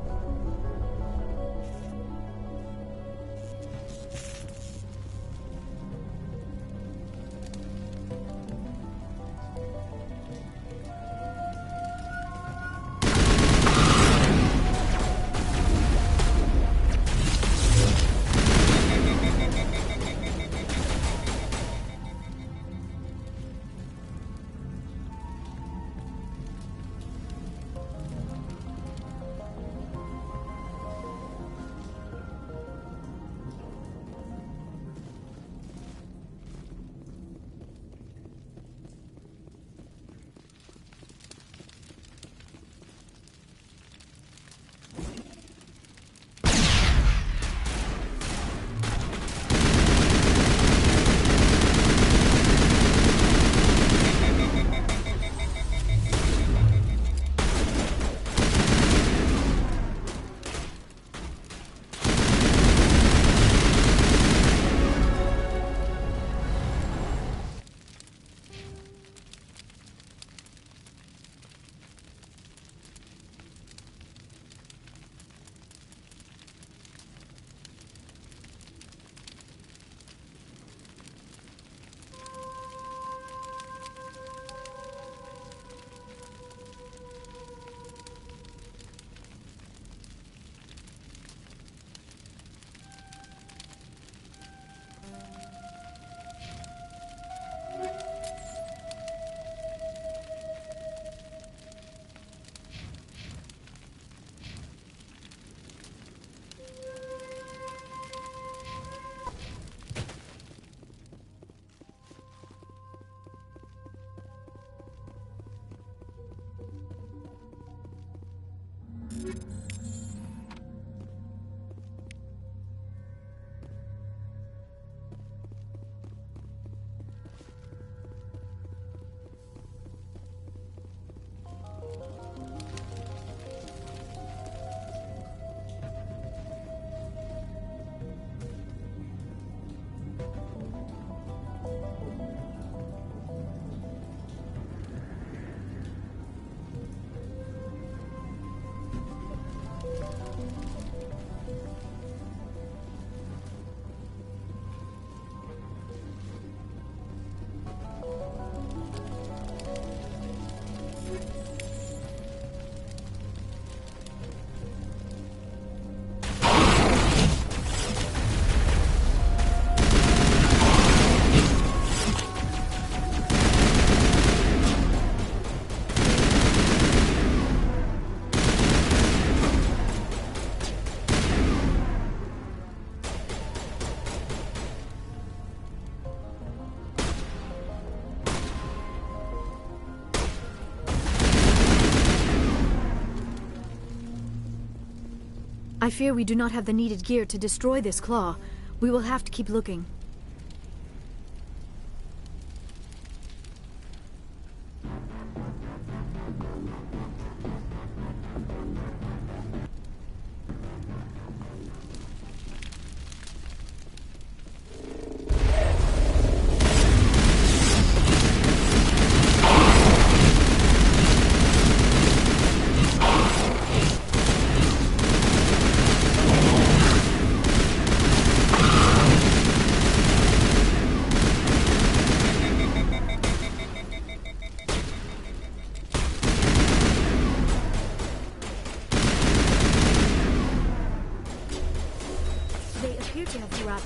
I fear we do not have the needed gear to destroy this claw. We will have to keep looking.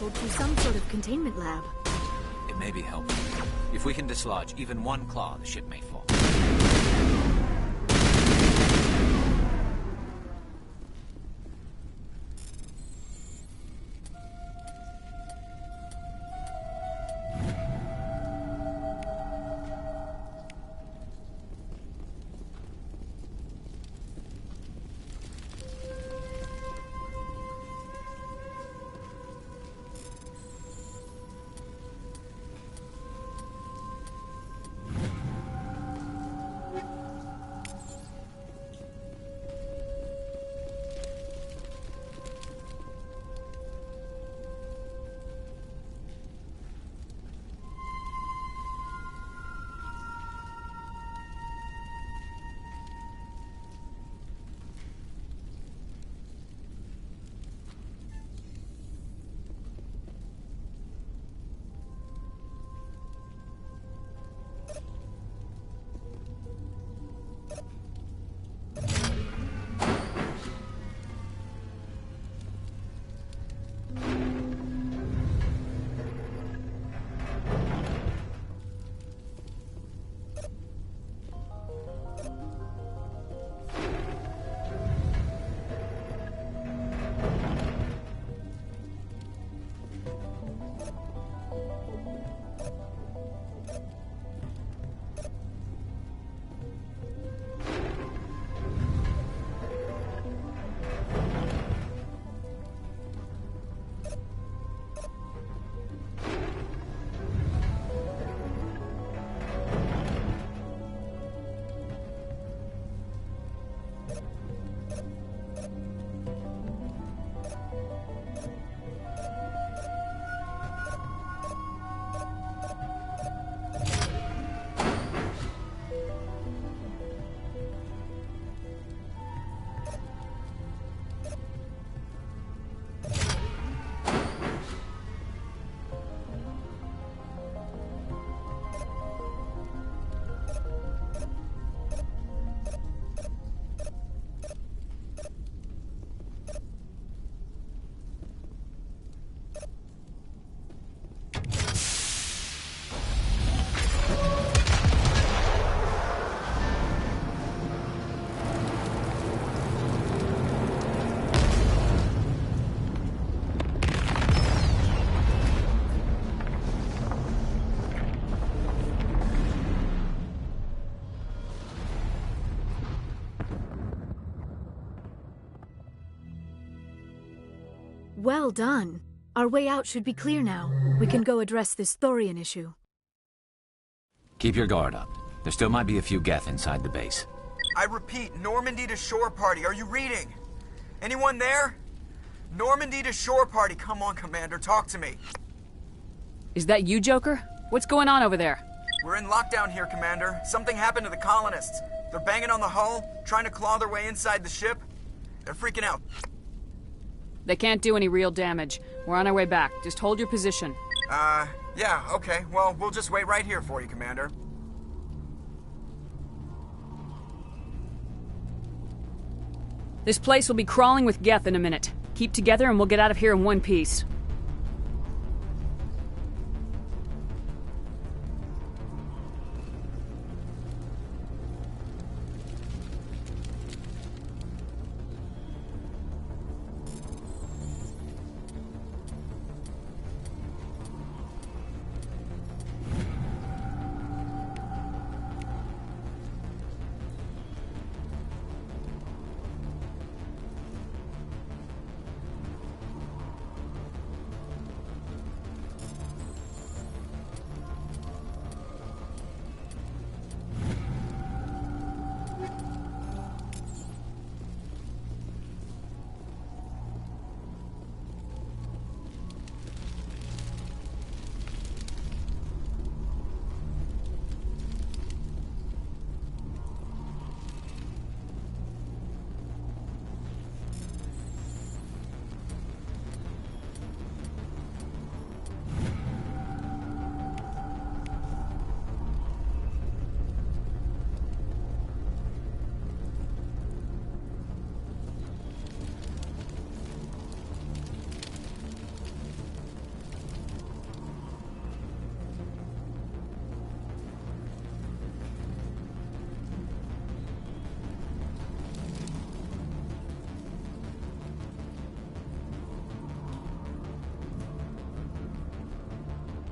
To some sort of containment lab. It may be helpful. If we can dislodge even one claw, the ship may fall. Well done. Our way out should be clear now. We can go address this thorian issue. Keep your guard up. There still might be a few Geth inside the base. I repeat, Normandy to shore party. Are you reading? Anyone there? Normandy to shore party. Come on, Commander. Talk to me. Is that you, Joker? What's going on over there? We're in lockdown here, Commander. Something happened to the colonists. They're banging on the hull, trying to claw their way inside the ship. They're freaking out. They can't do any real damage. We're on our way back. Just hold your position. Yeah, okay. Well, we'll just wait right here for you, Commander. This place will be crawling with Geth in a minute. Keep together and we'll get out of here in one piece.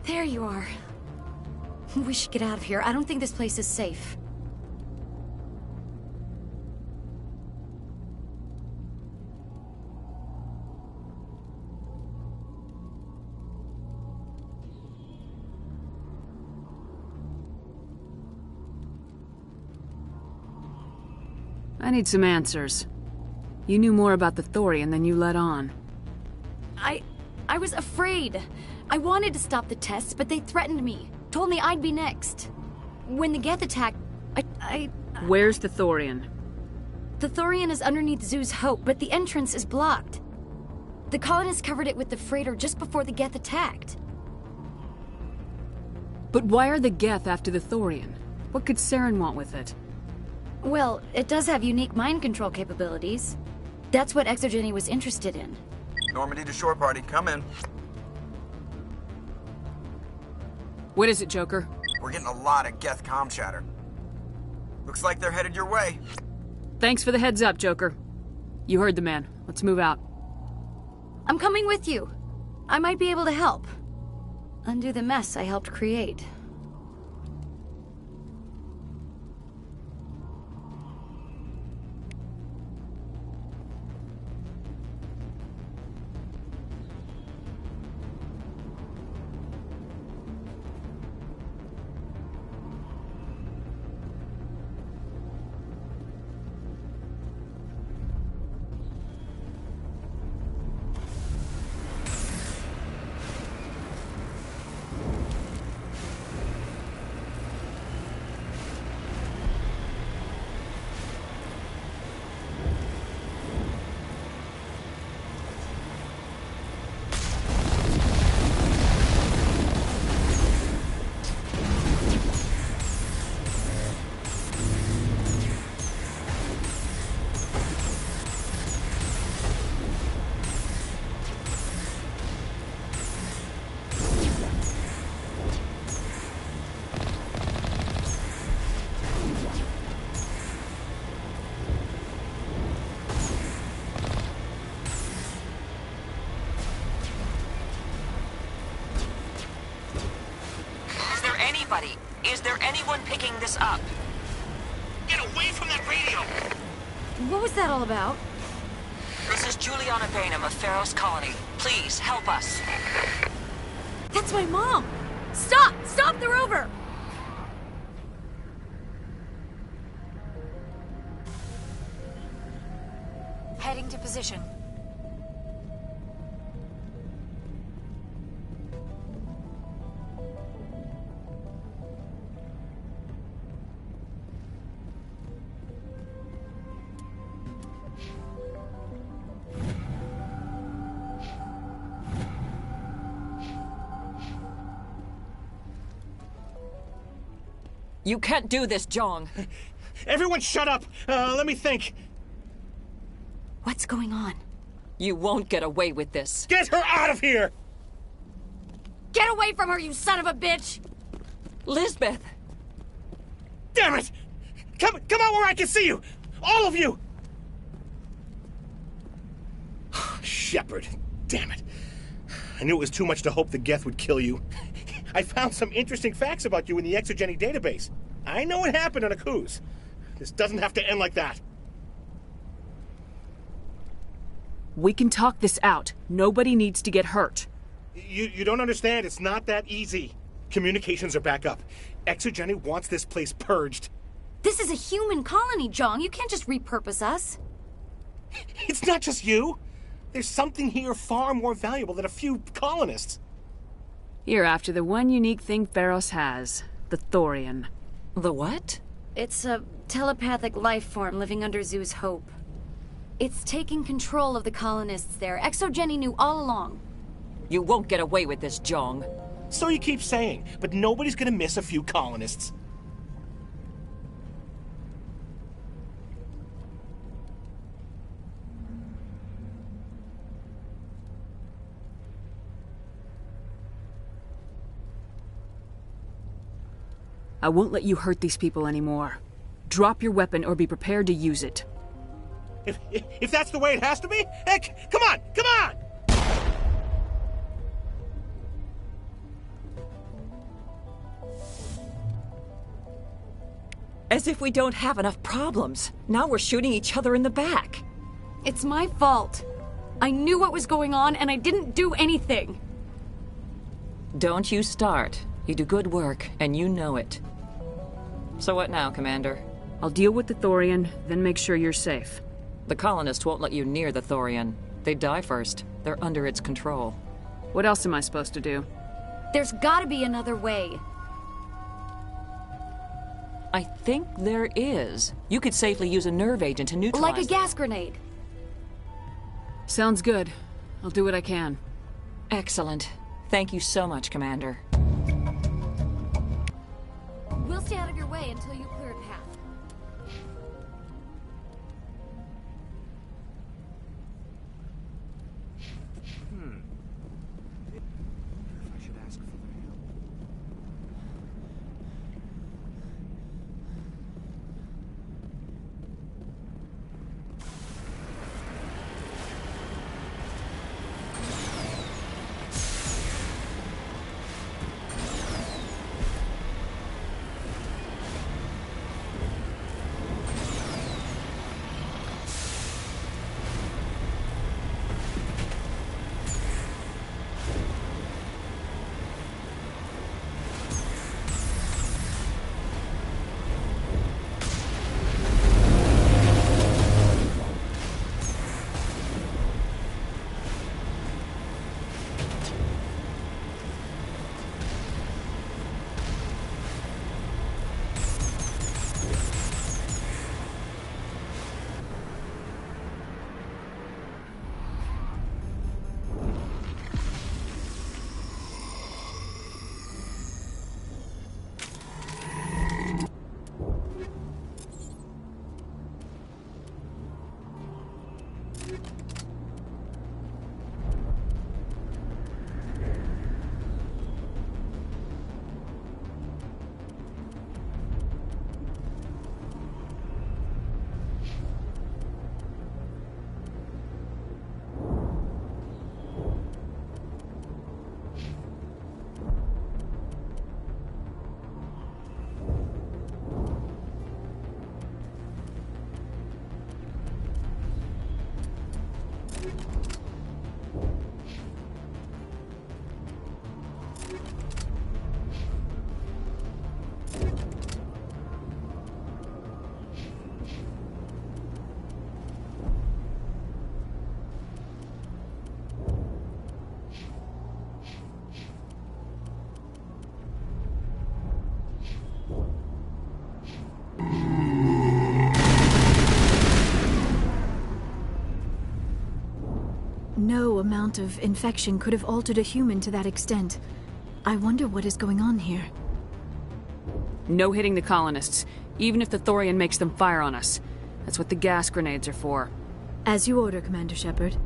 There you are. We should get out of here. I don't think this place is safe. I need some answers. You knew more about the Thorian than you let on. I was afraid. I wanted to stop the tests, but they threatened me. Told me I'd be next. When the Geth attacked, Where's the Thorian? The Thorian is underneath Zoo's Hope, but the entrance is blocked. The colonists covered it with the freighter just before the Geth attacked. But why are the Geth after the Thorian? What could Saren want with it? Well, it does have unique mind control capabilities. That's what Exogeny was interested in. Normandy to shore party, come in. What is it, Joker? We're getting a lot of Geth comm chatter. Looks like they're headed your way. Thanks for the heads up, Joker. You heard the man. Let's move out. I'm coming with you. I might be able to help. Undo the mess I helped create. Is there anyone picking this up? Get away from that radio! What was that all about? This is Juliana Bainham of Pharaoh's Colony. Please, help us. That's my mom! Stop! Stop the rover! Heading to position. You can't do this, Jong. Everyone shut up! Let me think. What's going on? You won't get away with this. Get her out of here! Get away from her, you son of a bitch! Lisbeth! Damn it! Come out where I can see you! All of you! Shepard, damn it. I knew it was too much to hope the Geth would kill you. I found some interesting facts about you in the Exogeny database. I know what happened on Akuz. This doesn't have to end like that. We can talk this out. Nobody needs to get hurt. You don't understand. It's not that easy. Communications are back up. Exogeny wants this place purged. This is a human colony, Jong. You can't just repurpose us. It's not just you. There's something here far more valuable than a few colonists. You're after the one unique thing Pharos has. The Thorian. The what? It's a telepathic life form living under Zoo's Hope. It's taking control of the colonists there. Exogeny knew all along. You won't get away with this, Jong. So you keep saying, but nobody's gonna miss a few colonists. I won't let you hurt these people anymore. Drop your weapon or be prepared to use it. If that's the way it has to be, heck, come on! Come on! As if we don't have enough problems. Now we're shooting each other in the back. It's my fault. I knew what was going on, and I didn't do anything. Don't you start. You do good work, and you know it. So what now, Commander? I'll deal with the Thorian, then make sure you're safe. The colonists won't let you near the Thorian. They die first. They're under its control. What else am I supposed to do? There's gotta be another way. I think there is. You could safely use a nerve agent to neutralize Like a gas grenade. Sounds good. I'll do what I can. Excellent. Thank you so much, Commander. We'll stay out of your way until you clear a path. I should ask for their help. No amount of infection could have altered a human to that extent. I wonder what is going on here. No hitting the colonists, even if the Thorian makes them fire on us. That's what the gas grenades are for. As you order, Commander Shepard.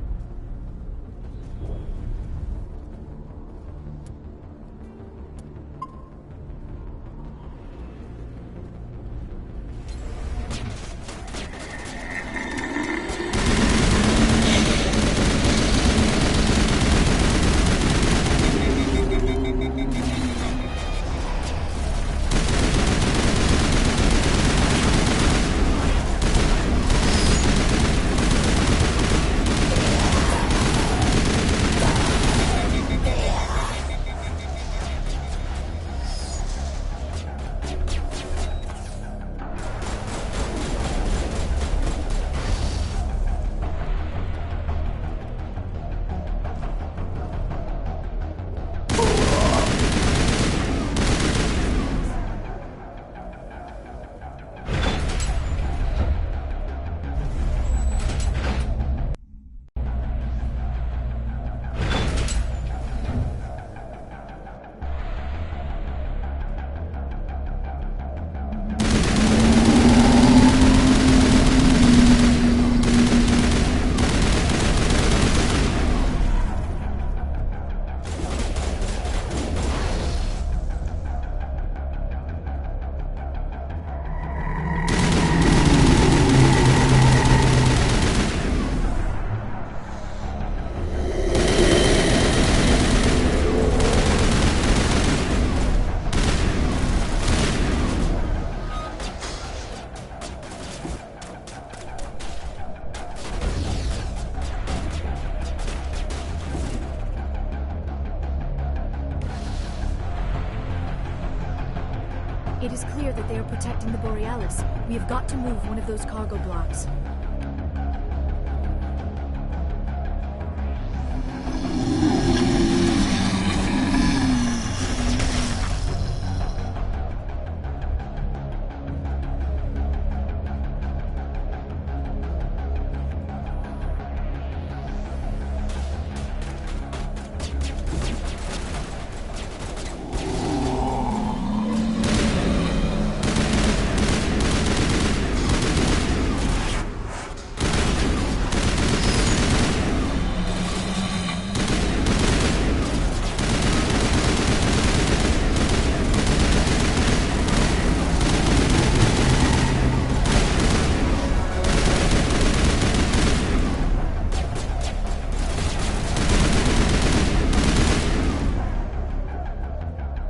It is clear that they are protecting the Borealis. We have got to move one of those cargo blocks.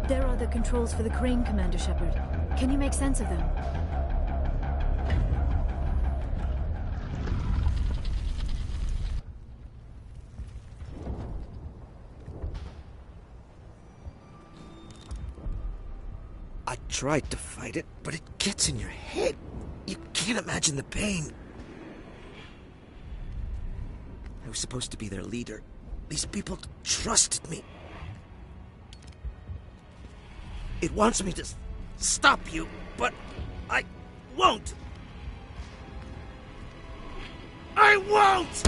There are the controls for the crane, Commander Shepard. Can you make sense of them? I tried to fight it, but it gets in your head. You can't imagine the pain. I was supposed to be their leader. These people trusted me. It wants me to stop you, but I won't. I won't!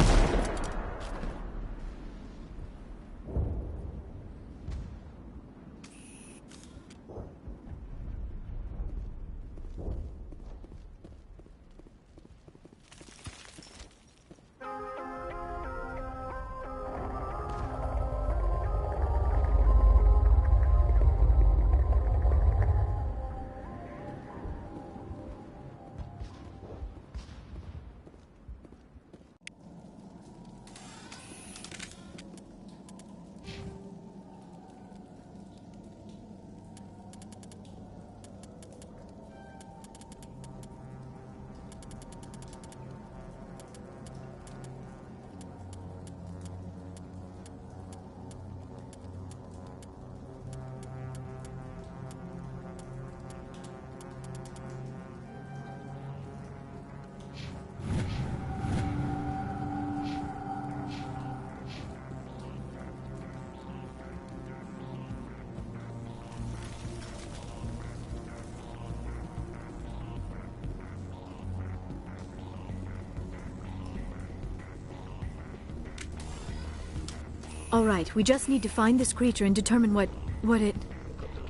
All right, we just need to find this creature and determine what it...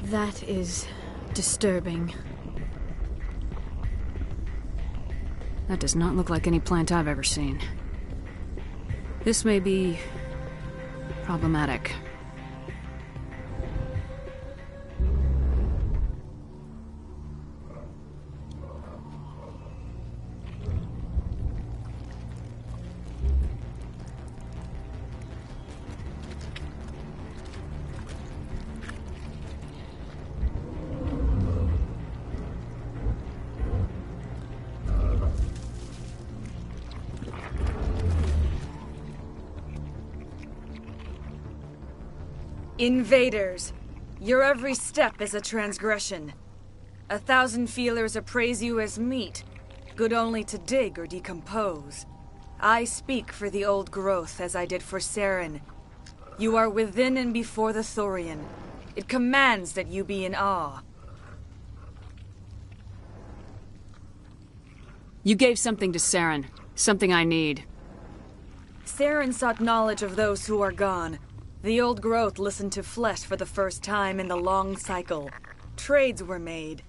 That is disturbing. That does not look like any plant I've ever seen. This may be problematic. Invaders, your every step is a transgression. 1,000 feelers appraise you as meat, good only to dig or decompose. I speak for the old growth as I did for Saren. You are within and before the Thorian. It commands that you be in awe. You gave something to Saren. Something I need. Saren sought knowledge of those who are gone. The old growth listened to flesh for the first time in the long cycle. Trades were made.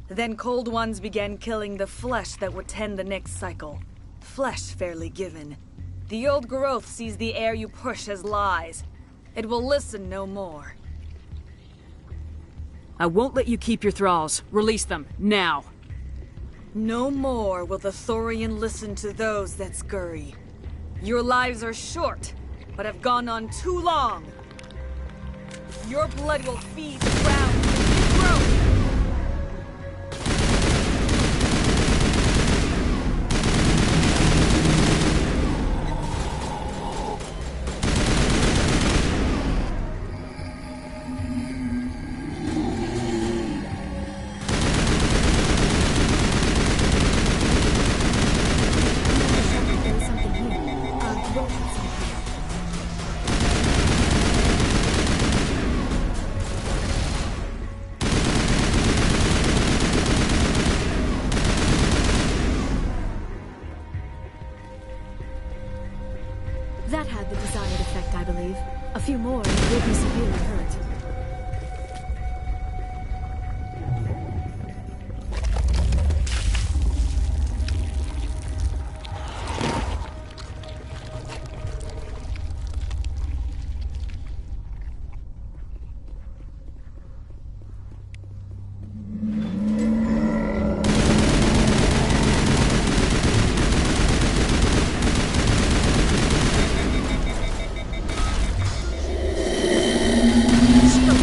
Then cold ones began killing the flesh that would tend the next cycle. Flesh fairly given. The old growth sees the air you push as lies. It will listen no more. I won't let you keep your thralls. Release them, now. No more will the Thorian listen to those that scurry. Your lives are short, but have gone on too long. Your blood will feed the ground with growth. That had the desired effect, I believe. A few more and you will be severely hurt. Stop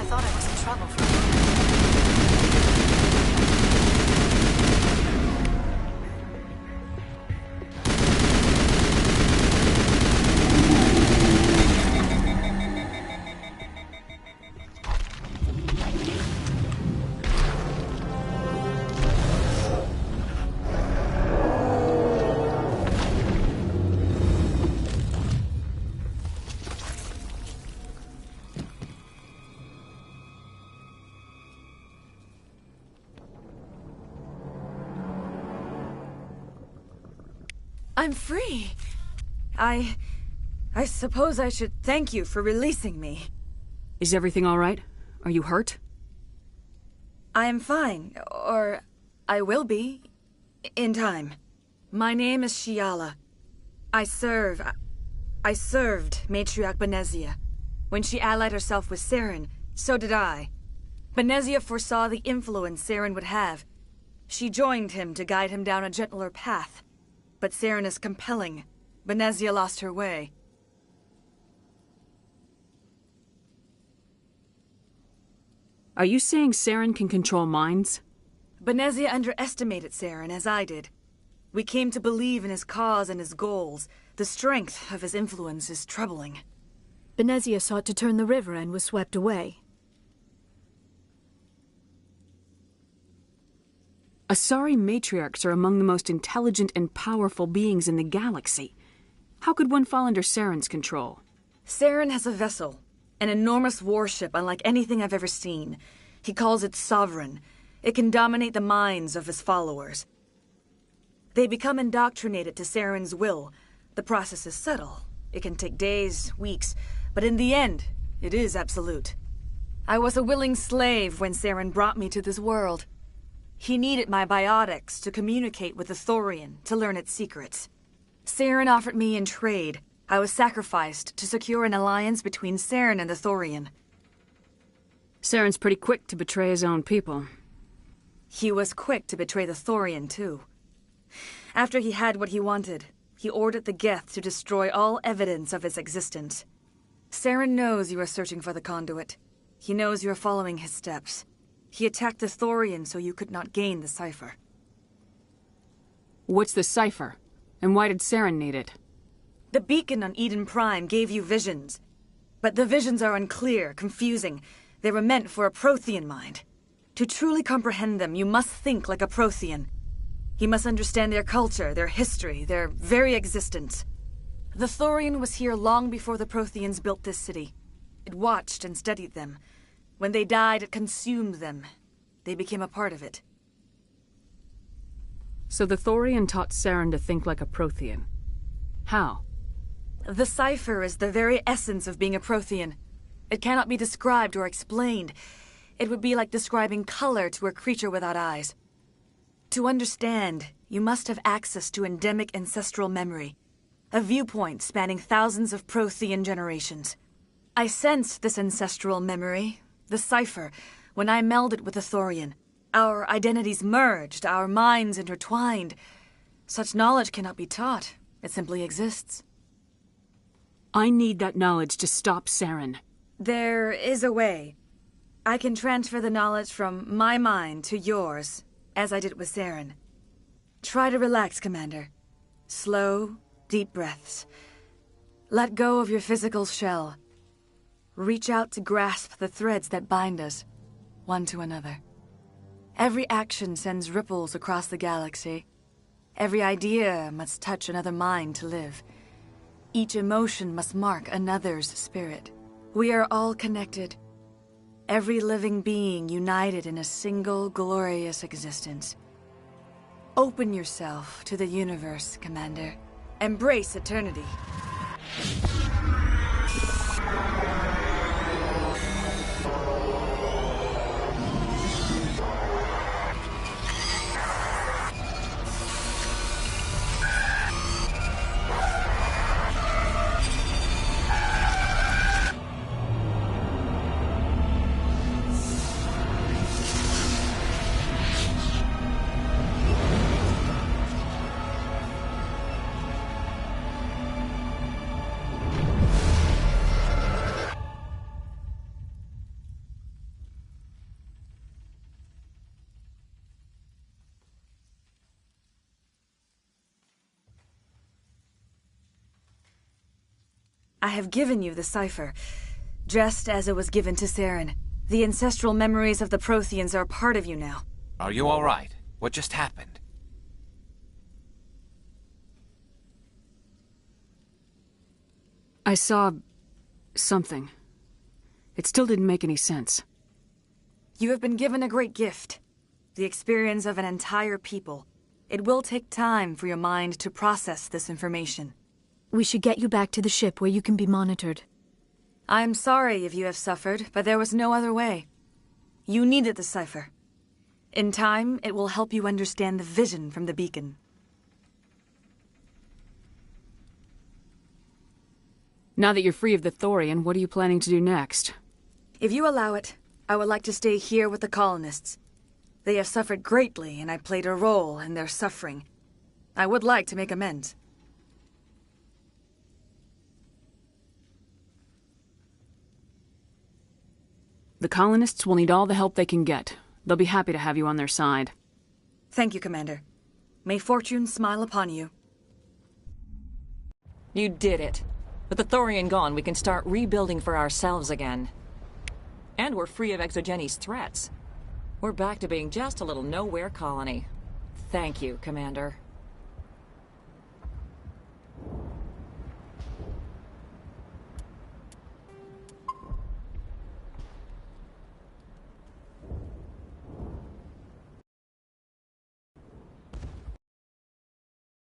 I thought I was in trouble for a moment. I'm free. I suppose I should thank you for releasing me. Is everything all right? Are you hurt? I am fine, or I will be, in time. My name is Shiala. I served Matriarch Benezia. When she allied herself with Saren, so did I. Benezia foresaw the influence Saren would have. She joined him to guide him down a gentler path. But Saren is compelling. Benezia lost her way. Are you saying Saren can control minds? Benezia underestimated Saren, as I did. We came to believe in his cause and his goals. The strength of his influence is troubling. Benezia sought to turn the river and was swept away. Asari matriarchs are among the most intelligent and powerful beings in the galaxy. How could one fall under Saren's control? Saren has a vessel, an enormous warship unlike anything I've ever seen. He calls it Sovereign. It can dominate the minds of his followers. They become indoctrinated to Saren's will. The process is subtle. It can take days, weeks, but in the end, it is absolute. I was a willing slave when Saren brought me to this world. He needed my biotics to communicate with the Thorian, to learn its secrets. Saren offered me in trade. I was sacrificed to secure an alliance between Saren and the Thorian. Saren's pretty quick to betray his own people. He was quick to betray the Thorian, too. After he had what he wanted, he ordered the Geth to destroy all evidence of its existence. Saren knows you are searching for the conduit. He knows you are following his steps. He attacked the Thorian so you could not gain the cipher. What's the cipher? And why did Saren need it? The beacon on Eden Prime gave you visions. But the visions are unclear, confusing. They were meant for a Prothean mind. To truly comprehend them, you must think like a Prothean. You must understand their culture, their history, their very existence. The Thorian was here long before the Protheans built this city. It watched and studied them. When they died, it consumed them. They became a part of it. So the Thorian taught Saren to think like a Prothean. How? The cipher is the very essence of being a Prothean. It cannot be described or explained. It would be like describing color to a creature without eyes. To understand, you must have access to endemic ancestral memory, a viewpoint spanning thousands of Prothean generations. I sensed this ancestral memory, the cipher, when I melded with the Thorian. Our identities merged, our minds intertwined. Such knowledge cannot be taught. It simply exists. I need that knowledge to stop Saren. There is a way. I can transfer the knowledge from my mind to yours, as I did with Saren. Try to relax, Commander. Slow, deep breaths. Let go of your physical shell. Reach out to grasp the threads that bind us, one to another. Every action sends ripples across the galaxy. Every idea must touch another mind to live. Each emotion must mark another's spirit. We are all connected. Every living being united in a single glorious existence. Open yourself to the universe, Commander. Embrace eternity. I have given you the cipher, just as it was given to Saren. The ancestral memories of the Protheans are part of you now. Are you all right? What just happened? I saw something. It still didn't make any sense. You have been given a great gift. The experience of an entire people. It will take time for your mind to process this information. We should get you back to the ship where you can be monitored. I am sorry if you have suffered, but there was no other way. You needed the cipher. In time, it will help you understand the vision from the beacon. Now that you're free of the Thorian, what are you planning to do next? If you allow it, I would like to stay here with the colonists. They have suffered greatly, and I played a role in their suffering. I would like to make amends. The colonists will need all the help they can get. They'll be happy to have you on their side. Thank you, Commander. May fortune smile upon you. You did it. With the Thorian gone, we can start rebuilding for ourselves again. And we're free of Exogeni's threats. We're back to being just a little nowhere colony. Thank you, Commander.